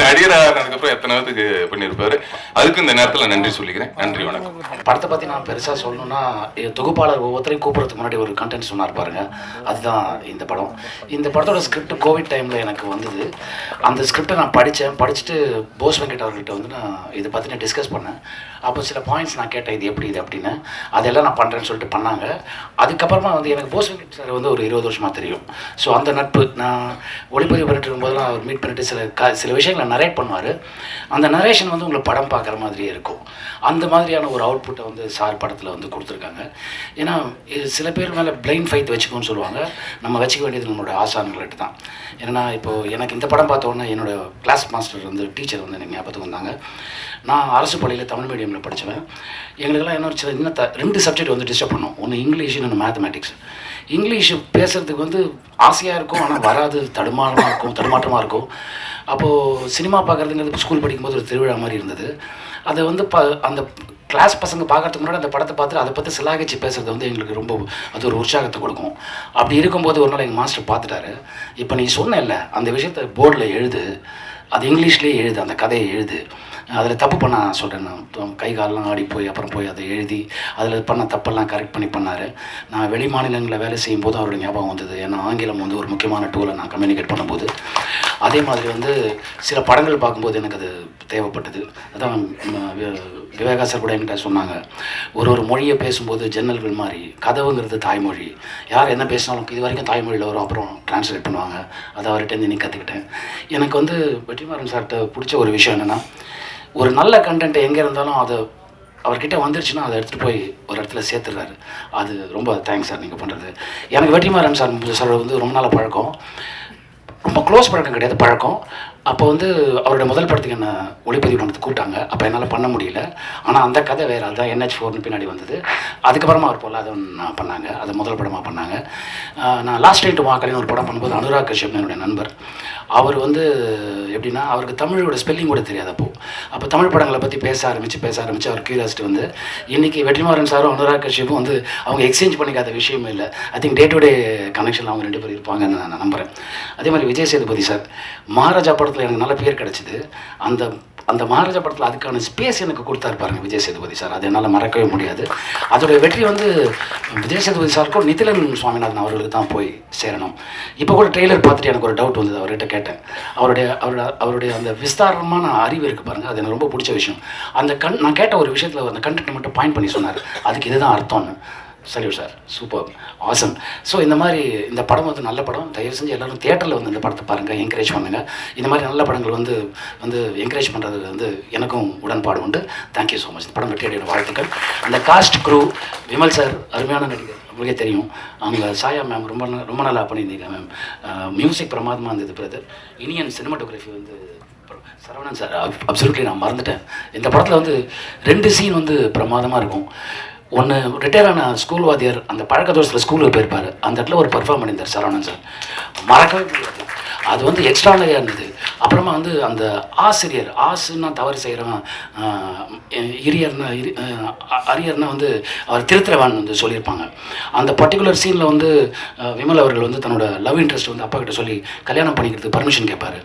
நடிகர் ஆகிறதுக்கப்புறம் எத்தனை பேருக்கு பண்ணியிருப்பாரு. அதுக்கு இந்த நேரத்தில் நன்றி சொல்லிக்கிறேன். நன்றி, வணக்கம். படத்தை பற்றி நான் பெருசாக சொல்லணும்னா, தொகுப்பாளர் ஒவ்வொருத்தரையும் கூப்பிட்றதுக்கு முன்னாடி ஒரு கண்டென்ட் சொன்னார் பாருங்க, அதுதான் இந்த படம். இந்த படத்தோட ஸ்கிரிப்ட் கோவிட் டைமில் எனக்கு வந்தது. அந்த ஸ்கிரிப்டை நான் படிச்சுட்டு போஸ் வெங்கட் அவர்கிட்ட நான் இதை பற்றி நான் டிஸ்கஸ் பண்ணேன். அப்போ சில பாயிண்ட்ஸ் நான் கேட்டேன், இது எப்படி இது அப்படின்னு. அதெல்லாம் நான் பண்ணுறேன்னு சொல்லிட்டு பண்ணாங்க. அதுக்கப்புறமா எனக்கு போஸ் வெங்கட் சார் ஒரு 20 வருஷமாக தெரியும். ஸோ அந்த நட்பு, நான் ஒளிப்பதிவு பண்ணிட்டு இருக்கும்போதெல்லாம் அவர் மீட் பண்ணிட்டு சில விஷயங்களை நரேட் பண்ணுவார். அந்த நரேஷன் உங்களுக்கு படம் பார்க்குற மாதிரியே இருக்கும். அந்த மாதிரியான ஒரு அவுட்புட்டை சார் படத்தில் கொடுத்துருக்காங்க. ஏன்னா சில பேர் மேலே பிளைண்ட் ஃபைத் வச்சுக்கோன்னு சொல்லுவாங்க. நம்ம வச்சுக்க வேண்டியது நம்மளோட ஆசான்கள்கிட்ட தான். ஏன்னா இப்போது எனக்கு இந்த படம் பார்த்தோன்னே என்னோடய கிளாஸ் மாஸ்டர் டீச்சர் எனக்கு ஞாபகத்துக்கு வந்தாங்க. நான் அரசு பள்ளியில் தமிழ் மீடியமில் படித்தவன். எங்களுக்கெல்லாம் இன்னும் 2 சப்ஜெக்ட் டிஸ்டர்ப் பண்ணோம். ஒன்று இங்கிலீஷ், இன்னொன்று மேத்தமேட்டிக்ஸ். இங்கிலீஷ் பேசுகிறதுக்கு ஆசையாக இருக்கும், ஆனால் வராது, தடுமாற்றமாக இருக்கும். அப்போது சினிமா பார்க்குறதுங்கிறது ஸ்கூல் படிக்கும்போது ஒரு திருவிழா மாதிரி இருந்தது. அதை அந்த கிளாஸ் பசங்க பார்க்கறதுக்கு முன்னாடி அந்த படத்தை பார்த்துட்டு அதை பற்றி சிலாகிச்சு பேசுகிறது எங்களுக்கு ரொம்ப அது ஒரு உற்சாகத்தை கொடுக்கும். அப்படி இருக்கும்போது ஒரு நாள் எங்கள் மாஸ்டர் பார்த்துட்டாரு. இப்போ நீ சொன்ன அந்த விஷயத்தை போர்டில் எழுது, அது இங்கிலீஷ்லேயே எழுது, அந்த கதையை எழுது, அதில் தப்பு பண்ண சொல்கிறேன். நான் கை காலெலாம் ஆடி அப்புறம் போய் அதை எழுதி அதில் பண்ண தப்பெல்லாம் கரெக்ட் பண்ணார். நான் வெளி மாநிலங்களில் வேலை செய்யும்போது அவரோட ஞாபகம் வந்தது. ஏன்னா ஆங்கிலம் ஒரு முக்கியமான டூலை நான் கம்யூனிகேட் பண்ணும்போது. அதே மாதிரி சில படங்கள் பார்க்கும்போது எனக்கு அது தேவைப்பட்டது. அதான் விவேகா சார் கூட என்கிட்ட சொன்னாங்க, ஒரு மொழியை பேசும்போது ஜன்னல்கள் மாதிரி, கதவுங்கிறது தாய்மொழி. யார் என்ன பேசினாலும் இது வரைக்கும் தாய்மொழியில் வரும், அப்புறம் டிரான்ஸ்லேட் பண்ணுவாங்க. அதை அவர்கிட்ட நீ கற்றுக்கிட்டேன். எனக்கு வெற்றிமாறன் சார்கிட்ட பிடிச்ச ஒரு விஷயம் என்னென்னா, ஒரு நல்ல கண்டென்ட் எங்கே இருந்தாலும் அது அவர்கிட்ட வந்துருச்சுன்னா அதை எடுத்துகிட்டு போய் ஒரு இடத்துல சேர்த்துடுறாரு. அது ரொம்ப தேங்க்ஸ் சார் நீங்கள் பண்ணுறது. எனக்கு வெற்றிமாறன் சார் ரொம்ப நாள் பழக்கம், ரொம்ப க்ளோஸ் பழக்கம் கிடையாது, பழக்கம். அப்போ அவருடைய முதல் படத்துக்கு என்ன ஒளிப்பதிவு பண்ணுறதுக்கு கூப்பிட்டாங்க. அப்போ என்னால் பண்ண முடியல. ஆனால் அந்த கதை வேறு, அதுதான் NH4 பின்னாடி வந்தது. அதுக்கப்புறமா அவர் போல் அதை நான் பண்ணாங்க, அதை முதல் படமாக பண்ணாங்க. நான் லாஸ்ட் டைம் டு மாக்கலின்னு ஒரு படம் பண்ணும்போது அனுராக் கஷ்யப் என்னுடைய நண்பர், அவர் எப்படின்னா அவருக்கு தமிழோட ஸ்பெல்லிங் கூட தெரியாது. அப்போ தமிழ் படங்களை பற்றி பேச ஆரம்பித்து அவர் கியூரியாசிட்டி இன்றைக்கி வெற்றிமாறன் சாரும் அனுராக் கஷ்யப்பும் அவங்க எக்ஸ்சேஞ்ச் பண்ணிக்காத விஷயமே இல்லை. I think day to day connection அவங்க 2 பேர் இருப்பாங்கன்னு நான் நம்புகிறேன். அதே மாதிரி விஜய் சேதுபதி சார் மகாராஜா படத்தில் எனக்கு நல்ல பேர் கிடச்சிது. அந்த மகாராஜா படத்தில் அதுக்கான ஸ்பேஸ் எனக்கு கொடுத்தாரு பாருங்க விஜய் சேதுபதி சார். அது என்னால் மறக்கவே முடியாது. அதோடைய வெற்றி விஜய் சேதுபதி சாருக்கும் நிதிலன் சுவாமிநாதன் அவர்களுக்கு தான் போய் சேரணும். இப்போ கூட ட்ரெய்லர் பார்த்துட்டு எனக்கு ஒரு டவுட் வந்தது. அவர்கிட்ட கேட்டேன், அவருடைய அந்த விஸ்தாரமான அறிவு இருக்குது பாருங்கள், அது எனக்கு ரொம்ப பிடிச்ச விஷயம். நான் கேட்ட ஒரு விஷயத்தில் அந்த கண்டென்ட் மட்டும் பாயிண்ட் பண்ணி சொன்னார், அதுக்கு இதுதான் அர்த்தம்னு. Salute sir, super, awesome. So இந்த மாதிரி இந்த படம் நல்ல படம். தயவு செஞ்சு எல்லோரும் தியேட்டரில் இந்த படத்தை பாருங்கள், என்கரேஜ் பண்ணுங்கள். இந்த மாதிரி நல்ல படங்கள் என்கரேஜ் பண்ணுறது எனக்கும் உடன்பாடு உண்டு. Thank you so much. இந்த படம் வெற்றி அடைகிற வாழ்த்துக்கள். அந்த காஸ்ட் க்ரூ, விமல் சார் அருமையான நடிகர், உங்களுக்கே தெரியும். அவங்க சாயா மேம் ரொம்ப நல்லா பண்ணியிருந்தீங்க மேம். மியூசிக் பிரமாதமாக இருந்தது brother. Iniyan cinematography Saravanan sir absolutely நான் மறந்துட்டேன். இந்த படத்தில் 2 சீன் பிரமாதமாக இருக்கும். ஒன்று, ரிட்டையர் ஆன ஸ்கூல் வாத்தியார் அந்த பழக்க தோஷத்தில் ஸ்கூலுக்கு போயிருப்பார். அந்த இடத்துல ஒரு பர்ஃபார்ம் பண்ணியிருந்தார் சரவணன் சார், மறக்கவே முடியாது. அது எக்ஸ்ட்ரானரியாக இருந்தது. அப்புறமா அந்த ஆசிரியர், ஆசுன்னா தவறு செய்கிறவன், அரியர்னா அவர் திருத்திரவான் சொல்லியிருப்பாங்க. அந்த பர்டிகுலர் சீனில் விமல் அவர்கள் தன்னோட லவ் இன்ட்ரெஸ்ட் அப்பா கிட்ட சொல்லி கல்யாணம் பண்ணிக்கிறதுக்கு பர்மிஷன் கேட்பார்.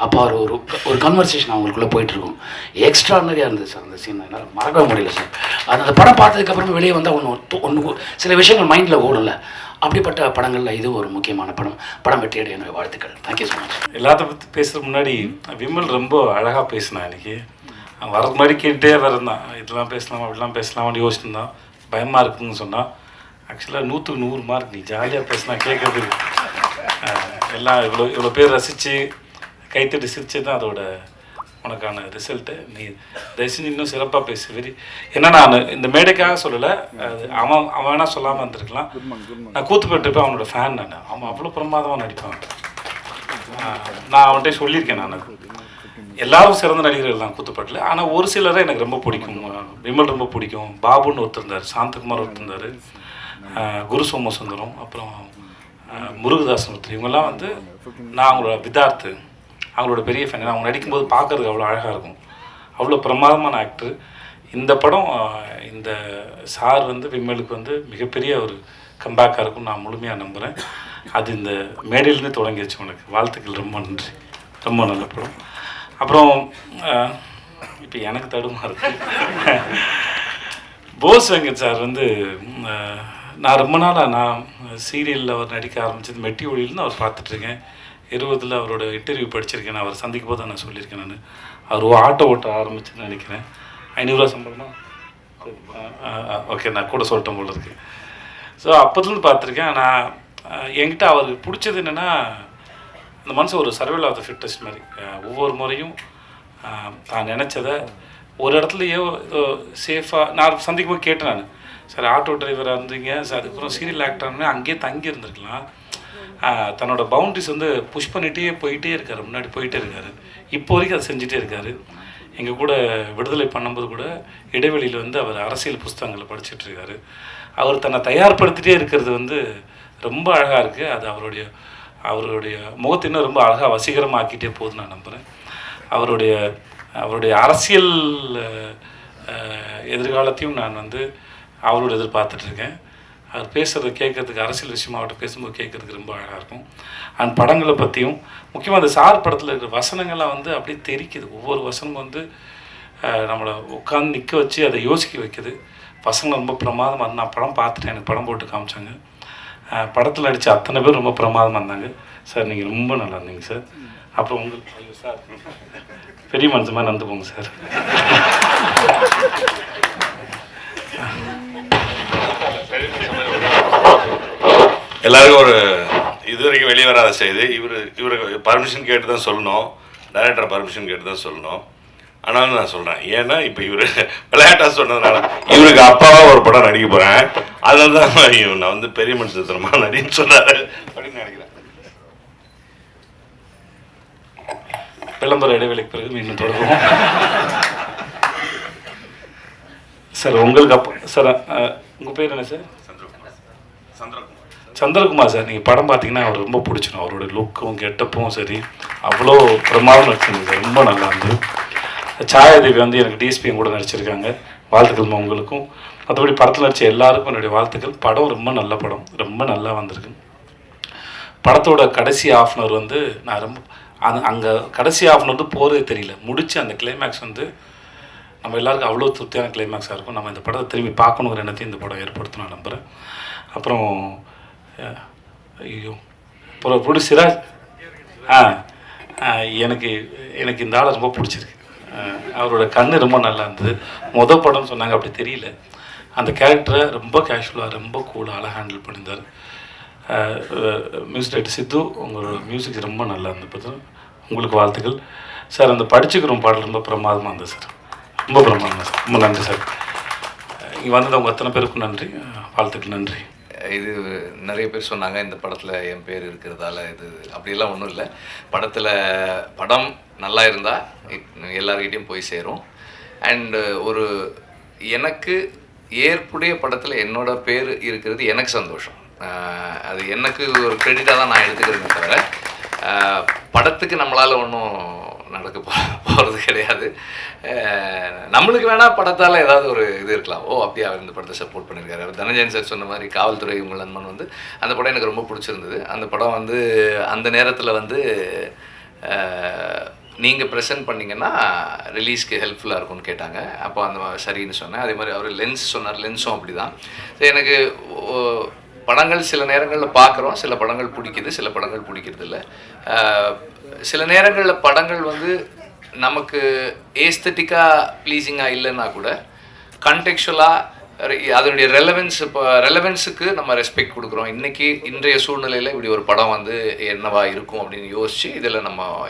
அப்போ அவர் ஒரு கன்வர்சேஷன் அவங்களுக்குள்ளே போயிட்டுருக்கும். எக்ஸ்ட்ரானரியாக இருந்தது சார் அந்த சீன், என்னால் மறக்கவே முடியல சார். அந்த படம் பார்த்ததுக்கப்புறமா வெளியே வந்தால் ஒன்று சில விஷயங்கள் மைண்டில் ஓடல. அப்படிப்பட்ட படங்களில் இது ஒரு முக்கியமான படம் வெற்றியடைய என்னுடைய வாழ்த்துக்கள். Thank you so much. எல்லாத்த பற்றி பேசுகிறதுக்கு முன்னாடி விமல் ரொம்ப அழகாக பேசினா. எனக்கு வரது மாதிரி கேட்டே வரந்தான், இதெல்லாம் பேசலாமா அப்படிலாம் பேசலாமான்னு யோசிச்சுருந்தான். பயமாக இருக்குதுன்னு சொன்னான். ஆக்சுவலாக 100க்கு 100 மார்க். நீ ஜாலியாக பேசினா கேட்குறதுக்கு எல்லாம் இவ்வளோ பேர் ரசித்து கைத்தட்டி சிரிச்சு தான் அதோட உனக்கான ரிசல்ட்டு. நீ தயவுசெஞ்சு இன்னும் சிறப்பாக பேசு. ஏன்னா நான் இந்த மேடைக்காக சொல்லலை, அது அவன் வேணால் சொல்லாமல் இருந்திருக்கலாம். நான் கூத்துப்பட்டுப்பேன், அவனோட ஃபேன் நான். அவன் அவ்வளோ பிரமாதமாக நடிப்பான். நான் அவன்கிட்ட சொல்லியிருக்கேன். நான் எல்லாரும் சிறந்த நடிகர்கள் தான் கூத்துப்பட்டில். ஆனால் ஒரு சிலரை எனக்கு ரொம்ப பிடிக்கும். விமல் ரொம்ப பிடிக்கும், பாபுன்னு ஒருத்தர் இருந்தார், சாந்தகுமார் ஒருத்தர் இருந்தார், குரு சோமசுந்தரம், அப்புறம் முருகதாசன் ஒருத்தர். இவங்கெல்லாம் வந்து நான் அவங்களோட விதார்த்து, அவங்களோட பெரிய ஃபேன். அவங்க நடிக்கும்போது பார்க்குறதுக்கு அவ்வளோ அழகாக இருக்கும். அவ்வளோ பிரமாதமான ஆக்டர். இந்த படம் இந்த சார் வந்து விமலுக்கு வந்து மிகப்பெரிய ஒரு கம்பேக்காக இருக்கும் நான் முழுமையாக நம்புகிறேன். அது இந்த மேடையிலேருந்து தொடங்கிடுச்சு. உனக்கு வாழ்த்துக்கள், ரொம்ப நன்றி. ரொம்ப நல்ல படம். அப்புறம் இப்போ எனக்கு தடுமா இருக்கு. போஸ் வெங்கட் சார் வந்து நான் ரொம்ப நாளாக நான் சீரியலில் அவர் நடிக்க ஆரம்பித்தது மெட்டி ஒளியில்னு அவர் பார்த்துட்ருக்கேன். 20 அவரோட இன்டர்வியூ படிச்சிருக்கேன். அவர் சந்திக்கும் போது நான் சொல்லியிருக்கேன். நான் அவர் ஆட்டோ ஓட்ட ஆரம்பிச்சுன்னு நினைக்கிறேன். 500 ரூபா சம்பளமா? ஓகே, நான் கூட சொல்லிட்டேன் போல இருக்கு. ஸோ அப்போதுலேருந்து பார்த்துருக்கேன். நான் என்கிட்ட அவருக்கு பிடிச்சது என்னென்னா, அந்த மனுஷன் ஒரு சர்வைவல் ஆஃப் த ஃபிட்டஸ்ட் மாதிரி. ஒவ்வொரு முறையும் தான் நினச்சதை ஒரு இடத்துலையோ சேஃபாக நான் சந்திக்கும் போது கேட்டேன். நான் சார் ஆட்டோ டிரைவராக இருந்தீங்க சார், அதுக்கப்புறம் சீரியல் ஆக்டர்னு அங்கேயே தங்கி இருந்திருக்கலாம். தன்னோட பவுண்ட்ரிஸ் வந்து புஷ் பண்ணிகிட்டே போயிட்டே இருக்கார், முன்னாடி போயிட்டே இருக்கார். இப்போ வரைக்கும் அதை செஞ்சுட்டே இருக்கார். எங்கள் கூட விடுதலை பண்ணும்போது கூட இடைவெளியில் வந்து அவர் அரசியல் புஸ்தகங்களை படிச்சுட்ருக்காரு. அவர் தன்னை தயார்படுத்திகிட்டே இருக்கிறது வந்து ரொம்ப அழகாக இருக்குது. அது அவருடைய முகத்தை இன்னும் ரொம்ப அழகாக வசீகரமாக்கிட்டே போகுதுன்னு நான் நம்புகிறேன். அவருடைய அரசியல் எதிர்காலத்தையும் நான் வந்து அவரோட எதிர்பார்த்துட்ருக்கேன். அவர் பேசுகிறத கேட்குறதுக்கு, அரசியல் விஷயமா அவர்கிட்ட பேசும்போது கேட்குறதுக்கு ரொம்ப அழகாக இருக்கும். அந்த படங்களை பற்றியும் முக்கியமாக அந்த சார் படத்தில் இருக்கிற வசனங்கள்லாம் வந்து அப்படியே தெரிக்குது. ஒவ்வொரு வசனமும் வந்து நம்மளை உட்காந்து நிற்க வச்சு அதை யோசிக்க வைக்குது. வசனம் ரொம்ப பிரமாதமாக. நான் படம் பார்த்துட்டேன், எனக்கு படம் போட்டு காமிச்சாங்க. படத்தில் நடித்த அத்தனை பேர் ரொம்ப பிரமாதமாக இருந்தாங்க. சார் நீங்கள் ரொம்ப நல்லா இருந்தீங்க சார். அப்புறம் உங்களுக்கு சார் பெரிய மனுஷன் மாதிரி நடந்து போங்க சார். எல்லாருக்கும் ஒரு இது வரைக்கும் வெளியே வராத செய்தி. இவருக்கு பர்மிஷன் கேட்டு தான் சொல்லணும், டைரக்டர் பர்மிஷன் கேட்டு தான் சொல்லணும். ஆனாலும் நான் சொல்கிறேன், ஏன்னா இப்போ இவர் விளையாட்டாக சொன்னதுனால இவருக்கு அப்பாவாக ஒரு படம் நடிக்க போகிறேன், அதில் தான் நான் வந்து பெரிய மனுஷன் தரமாக நடின்னு சொன்னார் அப்படின்னு நினைக்கிறேன். விளம்பர இடைவெளிக்கு பிறகு மீண்டும் தொடருவோம். சார் உங்களுக்கு அப்போ சார் உங்கள் பேர் என்ன சார்? சந்திரகுமார் சார். நீங்கள் படம் பார்த்தீங்கன்னா அவர் ரொம்ப பிடிச்சிடும். அவரோட லுக்கும் கெட்டப்பும் சரி அவ்வளோ பிரமாதம் நடிச்சிருங்க சார். ரொம்ப நல்லா இருந்தது. சாயாதேவி வந்து எனக்கு டிஎஸ்பியும் கூட நடிச்சிருக்காங்க. வாழ்த்துக்கள் உங்களுக்கும். மற்றபடி படத்தில் நடித்த எல்லாருக்கும் என்னுடைய வாழ்த்துக்கள். படம் ரொம்ப நல்ல படம், ரொம்ப நல்லா வந்திருக்கு. படத்தோட கடைசி ஆஃப்னர் வந்து நான் ரொம்ப அங்கே கடைசி ஆஃப்னர் வந்து போகிறதே தெரியல. முடிச்சு அந்த கிளைமேக்ஸ் வந்து நம்ம எல்லாருக்கும் அவ்வளோ திருப்தியான கிளைமேக்ஸாக இருக்கும். நம்ம இந்த படத்தை திரும்பி பார்க்கணுங்கிற எண்ணத்தையும் இந்த படம் ஏற்படுத்தணும் நான் நம்புகிறேன். அப்புறம் ஐயோ புடி சிராஜ் எனக்கு இந்த ஆளை ரொம்ப பிடிச்சிருக்கு. அவரோட கண்ணு ரொம்ப நல்லா இருந்தது. மொதல் படம்னு சொன்னாங்க, அப்படி தெரியல. அந்த கேரக்டரை ரொம்ப கேஷுவலாக ரொம்ப கூலாக ஹேண்டில் பண்ணியிருந்தார். மியூசிக் டைரக்டர் சித்து, உங்களோட மியூசிக் ரொம்ப நல்லா இருந்தது. உங்களுக்கு வாழ்த்துக்கள் சார். அந்த படிச்சுக்கிறோம் பாடல் ரொம்ப பிரமாதமாக இருந்தது சார். ரொம்ப பிரமாதமாக சார். ரொம்ப நன்றி சார். இங்கே வந்தது அவங்க அத்தனை பேருக்கும் நன்றி, வாழ்த்துக்கள். நன்றி. இது நிறைய பேர் சொன்னாங்க இந்த படத்தில் என் பேர் இருக்கிறதால இது அப்படியெல்லாம் ஒன்றும் இல்லை. படம் நல்லா இருந்தால் எல்லார்கிட்டையும் போய் சேரும். அண்டு ஒரு எனக்கு ஏற்புடைய படத்தில் என்னோட பேர் இருக்கிறது எனக்கு சந்தோஷம். அது எனக்கு ஒரு கிரெடிட்டாக தான் நான் எடுத்துக்கிறேன் தவிர படத்துக்கு நம்மளால் ஒன்றும் நடக்க போகிறது கிடையாது. நம்மளுக்கு வேணால் படத்தால் ஏதாவது ஒரு இது இருக்கலாம். அப்படியே அவர் இந்த படத்தை சப்போர்ட் பண்ணியிருக்காரு. அவர் தனஞ்சயன் சார் சொன்ன மாதிரி காவல்துறை உங்கள் நண்பன் வந்து அந்த படம் எனக்கு ரொம்ப பிடிச்சிருந்தது. அந்த படம் வந்து அந்த நேரத்தில் வந்து நீங்கள் ப்ரெசென்ட் பண்ணிங்கன்னா ரிலீஸ்க்கு ஹெல்ப்ஃபுல்லாக இருக்கும்னு கேட்டாங்க. அப்போ அந்த சரின்னு சொன்னேன். அதே மாதிரி அவர் லென்ஸ் சொன்னார், லென்ஸும் அப்படி தான். எனக்கு படங்கள் சில நேரங்களில் பார்க்குறோம், சில படங்கள் பிடிக்குது, சில படங்கள் பிடிக்கிறது இல்லை. சில நேரங்களில் படங்கள் வந்து நமக்கு ஏஸ்தட்டிக்காக ப்ளீஸிங்காக இல்லைன்னா கூட கண்டெக்சுவலாக அதனுடைய ரெலவென்ஸுக்கு நம்ம ரெஸ்பெக்ட் கொடுக்குறோம். இன்றைய சூழ்நிலையில் இப்படி ஒரு படம் வந்து என்னவா இருக்கும் அப்படின்னு யோசித்து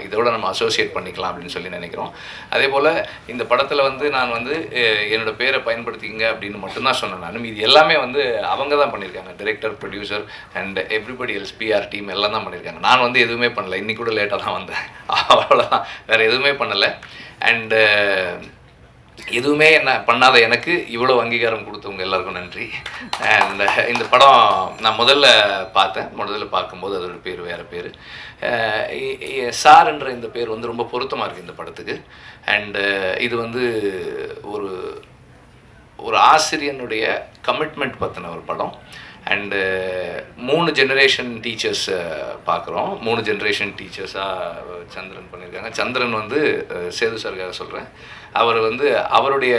இதோட நம்ம அசோசியேட் பண்ணிக்கலாம் அப்படின்னு சொல்லி நினைக்கிறோம். அதே போல் இந்த படத்தில் வந்து நான் வந்து என்னோட பேரை பயன்படுத்திங்க அப்படின்னு மட்டும்தான் சொன்னேன். நான் இது எல்லாமே வந்து அவங்க தான் பண்ணியிருக்காங்க. Director, producer and everybody else, PR team எல்லாம் தான் பண்ணியிருக்காங்க. நான் வந்து எதுவுமே பண்ணலை. இன்னைக்கு கூட லேட்டாக தான் வந்தேன், அவ்வளோதான், வேறு எதுவுமே பண்ணலை. அண்டு எதுவுமே என்ன பண்ணாத எனக்கு இவ்வளோ அங்கீகாரம் கொடுத்தவங்க எல்லாருக்கும் நன்றி. அண்ட் இந்த படம் நான் முதல்ல பார்க்கும்போது அதோட பேர் வேறு பேர். சார்ன்ற இந்த பேர் வந்து ரொம்ப பொருத்தமாக இருக்குது இந்த படத்துக்கு. அண்டு இது வந்து ஒரு ஆசிரியனுடைய கமிட்மெண்ட் பற்றின ஒரு படம். அண்டு 3 ஜெனரேஷன் டீச்சர்ஸ் பார்க்குறோம். 3 ஜெனரேஷன் டீச்சர்ஸாக சந்திரன் பண்ணியிருக்காங்க. சந்திரன் வந்து சேது சாருக்காக சொல்கிறேன். அவர் வந்து அவருடைய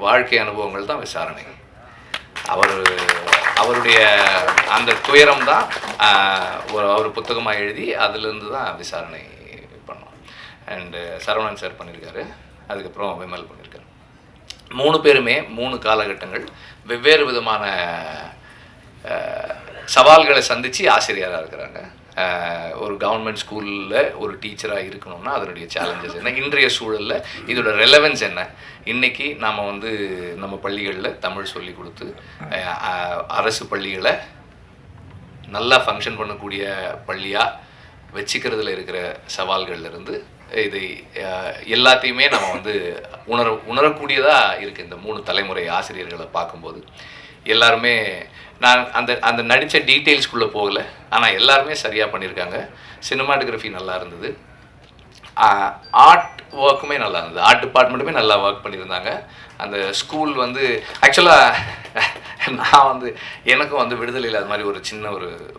வாழ்க்கை அனுபவங்கள் தான் விசாரணை. அவருடைய அந்த துயரம் தான் அவர் புத்தகமாக எழுதி அதிலிருந்து தான் விசாரணை பண்ணோம். அண்டு சரவணன் சார் பண்ணியிருக்காரு, அதுக்கப்புறம் விமல் பண்ணியிருக்காரு. 3 பேருமே 3 காலகட்டங்கள் வெவ்வேறு விதமான சவால்களை சந்தித்து ஆசிரியராக இருக்கிறாங்க. ஒரு கவர்மெண்ட் ஸ்கூலில் ஒரு டீச்சராக இருக்கணும்னா அதனுடைய சேலஞ்சஸ் என்ன, இன்றைய சூழலில் இதோட ரெலவென்ஸ் என்ன, இன்றைக்கி நாம் வந்து நம்ம பள்ளிகளில் தமிழ் சொல்லி கொடுத்து அரசு பள்ளிகளை நல்லா ஃபங்க்ஷன் பண்ணக்கூடிய பள்ளியாக வச்சுக்கிறதுல இருக்கிற சவால்கள்லேருந்து இதை எல்லாத்தையுமே நம்ம வந்து உணரக்கூடியதாக இருக்குது. இந்த 3 தலைமுறை ஆசிரியர்களை பார்க்கும்போது எல்லாருமே நான் அந்த நடித்த டீட்டெயில்ஸ்குள்ளே போகலை, ஆனால் எல்லாருமே சரியாக பண்ணியிருக்காங்க. சினிமாட்டோகிராஃபி நல்லா இருந்தது, ஆர்ட் ஒர்க்குமே நல்லா இருந்தது, ஆர்ட் டிபார்ட்மெண்ட்டுமே நல்லா ஒர்க் பண்ணியிருந்தாங்க. அந்த ஸ்கூல் வந்து ஆக்சுவலாக நான் வந்து எனக்கும் வந்து விடுதலையில் அது மாதிரி ஒரு சின்ன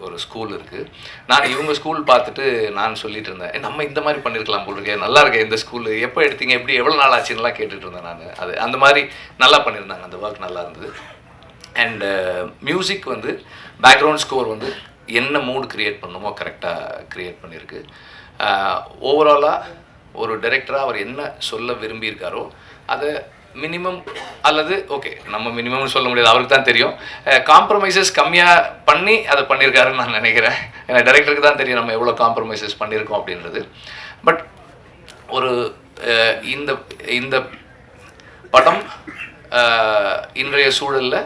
ஒரு ஸ்கூல் இருக்குது. நான் இவங்க ஸ்கூல் பார்த்துட்டு நான் சொல்லிட்டு இருந்தேன், நம்ம இந்த மாதிரி பண்ணியிருக்கலாம் போல் இருக்கே, நல்லா இருக்கேன் இந்த ஸ்கூல், எப்போ எடுத்தீங்க, எப்படி எவ்வளோ நாள் ஆச்சுன்னெலாம் கேட்டுட்டு இருந்தேன் நான். அந்த மாதிரி நல்லா பண்ணியிருந்தாங்க, அந்த ஒர்க் நல்லா இருந்தது. அண்டு மியூசிக் வந்து பேக்ரவுண்ட் ஸ்கோர் வந்து என்ன மூடு க்ரியேட் பண்ணணுமோ கரெக்டாக க்ரியேட் பண்ணியிருக்கு. ஓவராலாக ஒரு டைரக்டராக அவர் என்ன சொல்ல விரும்பியிருக்காரோ அதை மினிமம் அல்லது ஓகே நம்ம மினிமம்னு சொல்ல முடியாது, அவருக்கு தான் தெரியும், காம்ப்ரமைசஸ் கம்மியாக பண்ணி அதை பண்ணியிருக்காருன்னு நான் நினைக்கிறேன். ஏன்னா டைரக்டருக்கு தான் தெரியும் நம்ம எவ்வளோ காம்ப்ரமைசஸ் பண்ணியிருக்கோம் அப்படின்றது. பட் ஒரு இந்த படம் இன்றைய சூழலில்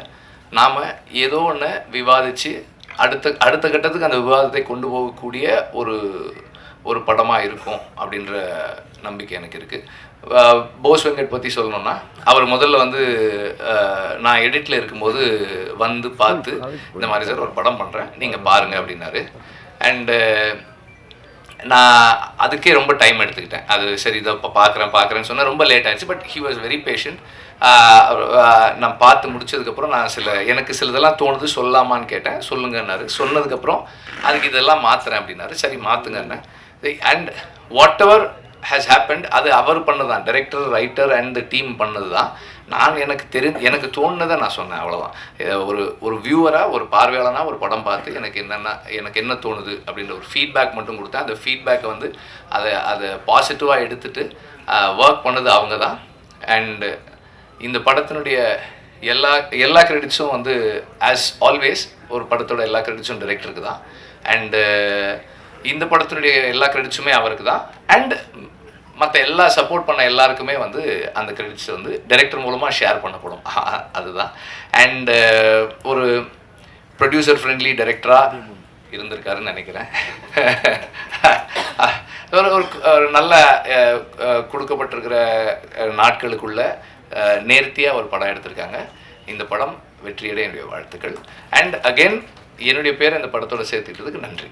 நாம் ஏதோ ஒன்று விவாதித்து அடுத்த கட்டத்துக்கு அந்த விவாதத்தை கொண்டு போகக்கூடிய ஒரு படமாக இருக்கும் அப்படின்ற நம்பிக்கை எனக்கு இருக்குது. போஸ் வெங்கட் பற்றி சொல்லணுன்னா அவர் முதல்ல வந்து நான் எடிட்டில் இருக்கும்போது வந்து பார்த்து இந்த மாதிரி சார் ஒரு படம் பண்ணுறேன் நீங்கள் பாருங்கள் அப்படின்னாரு. அண்டு நான் அதுக்கே ரொம்ப டைம் எடுத்துக்கிட்டேன். அது சரி இதை இப்போ பார்க்குறேன்னு சொன்னால் ரொம்ப லேட் ஆகிடுச்சு. But he was very patient. நான் பார்த்து முடிச்சதுக்கப்புறம் எனக்கு சிலதெல்லாம் தோணுது சொல்லலாமான்னு கேட்டேன், சொல்லுங்கன்னாரு. சொன்னதுக்கப்புறம் அதுக்கு இதெல்லாம் மாற்றுறேன் அப்படின்னாரு. சரி மாற்றுங்கன்னு. And whatever has happened அது அவர் பண்ணதான், டைரக்டர், ரைட்டர் அண்ட் டீம் பண்ணது தான். எனக்கு தோணுனதை நான் சொன்னேன், அவ்வளோதான். ஒரு வியூவராக, ஒரு பார்வையாளனாக ஒரு படம் பார்த்து எனக்கு என்ன தோணுது அப்படின்ற ஒரு ஃபீட்பேக் மட்டும் கொடுத்தேன். அந்த ஃபீட்பேக்கை வந்து அதை பாசிட்டிவாக எடுத்துகிட்டு ஒர்க் பண்ணது அவங்க தான். அண்டு இந்த படத்தினுடைய எல்லா கிரெடிட்ஸும் வந்து ஆஸ் ஆல்வேஸ் ஒரு படத்தோட எல்லா கிரெடிட்ஸும் டைரக்டருக்கு தான். அண்டு இந்த படத்தினுடைய எல்லா கிரெடிட்ஸுமே அவருக்கு தான். அண்ட் மற்ற எல்லா சப்போர்ட் பண்ண எல்லாருக்குமே வந்து அந்த கிரெடிட்ஸ் வந்து டைரக்டர் மூலமாக ஷேர் பண்ணப்படும், அதுதான். அண்டு ஒரு ப்ரொடியூசர் ஃப்ரெண்ட்லி டைரக்டராக இருந்திருக்காருன்னு நினைக்கிறேன். ஒரு நல்ல கொடுக்கப்பட்டிருக்கிற நாட்களுக்குள்ள நேர்த்தியாக ஒரு படம் எடுத்திருக்காங்க. இந்த படம் வெற்றியடைய என்னுடைய வாழ்த்துக்கள். அண்ட் அகெயின் என்னுடைய பேரை இந்த படத்தோடு சேர்த்துக்கிட்டதுக்கு நன்றி.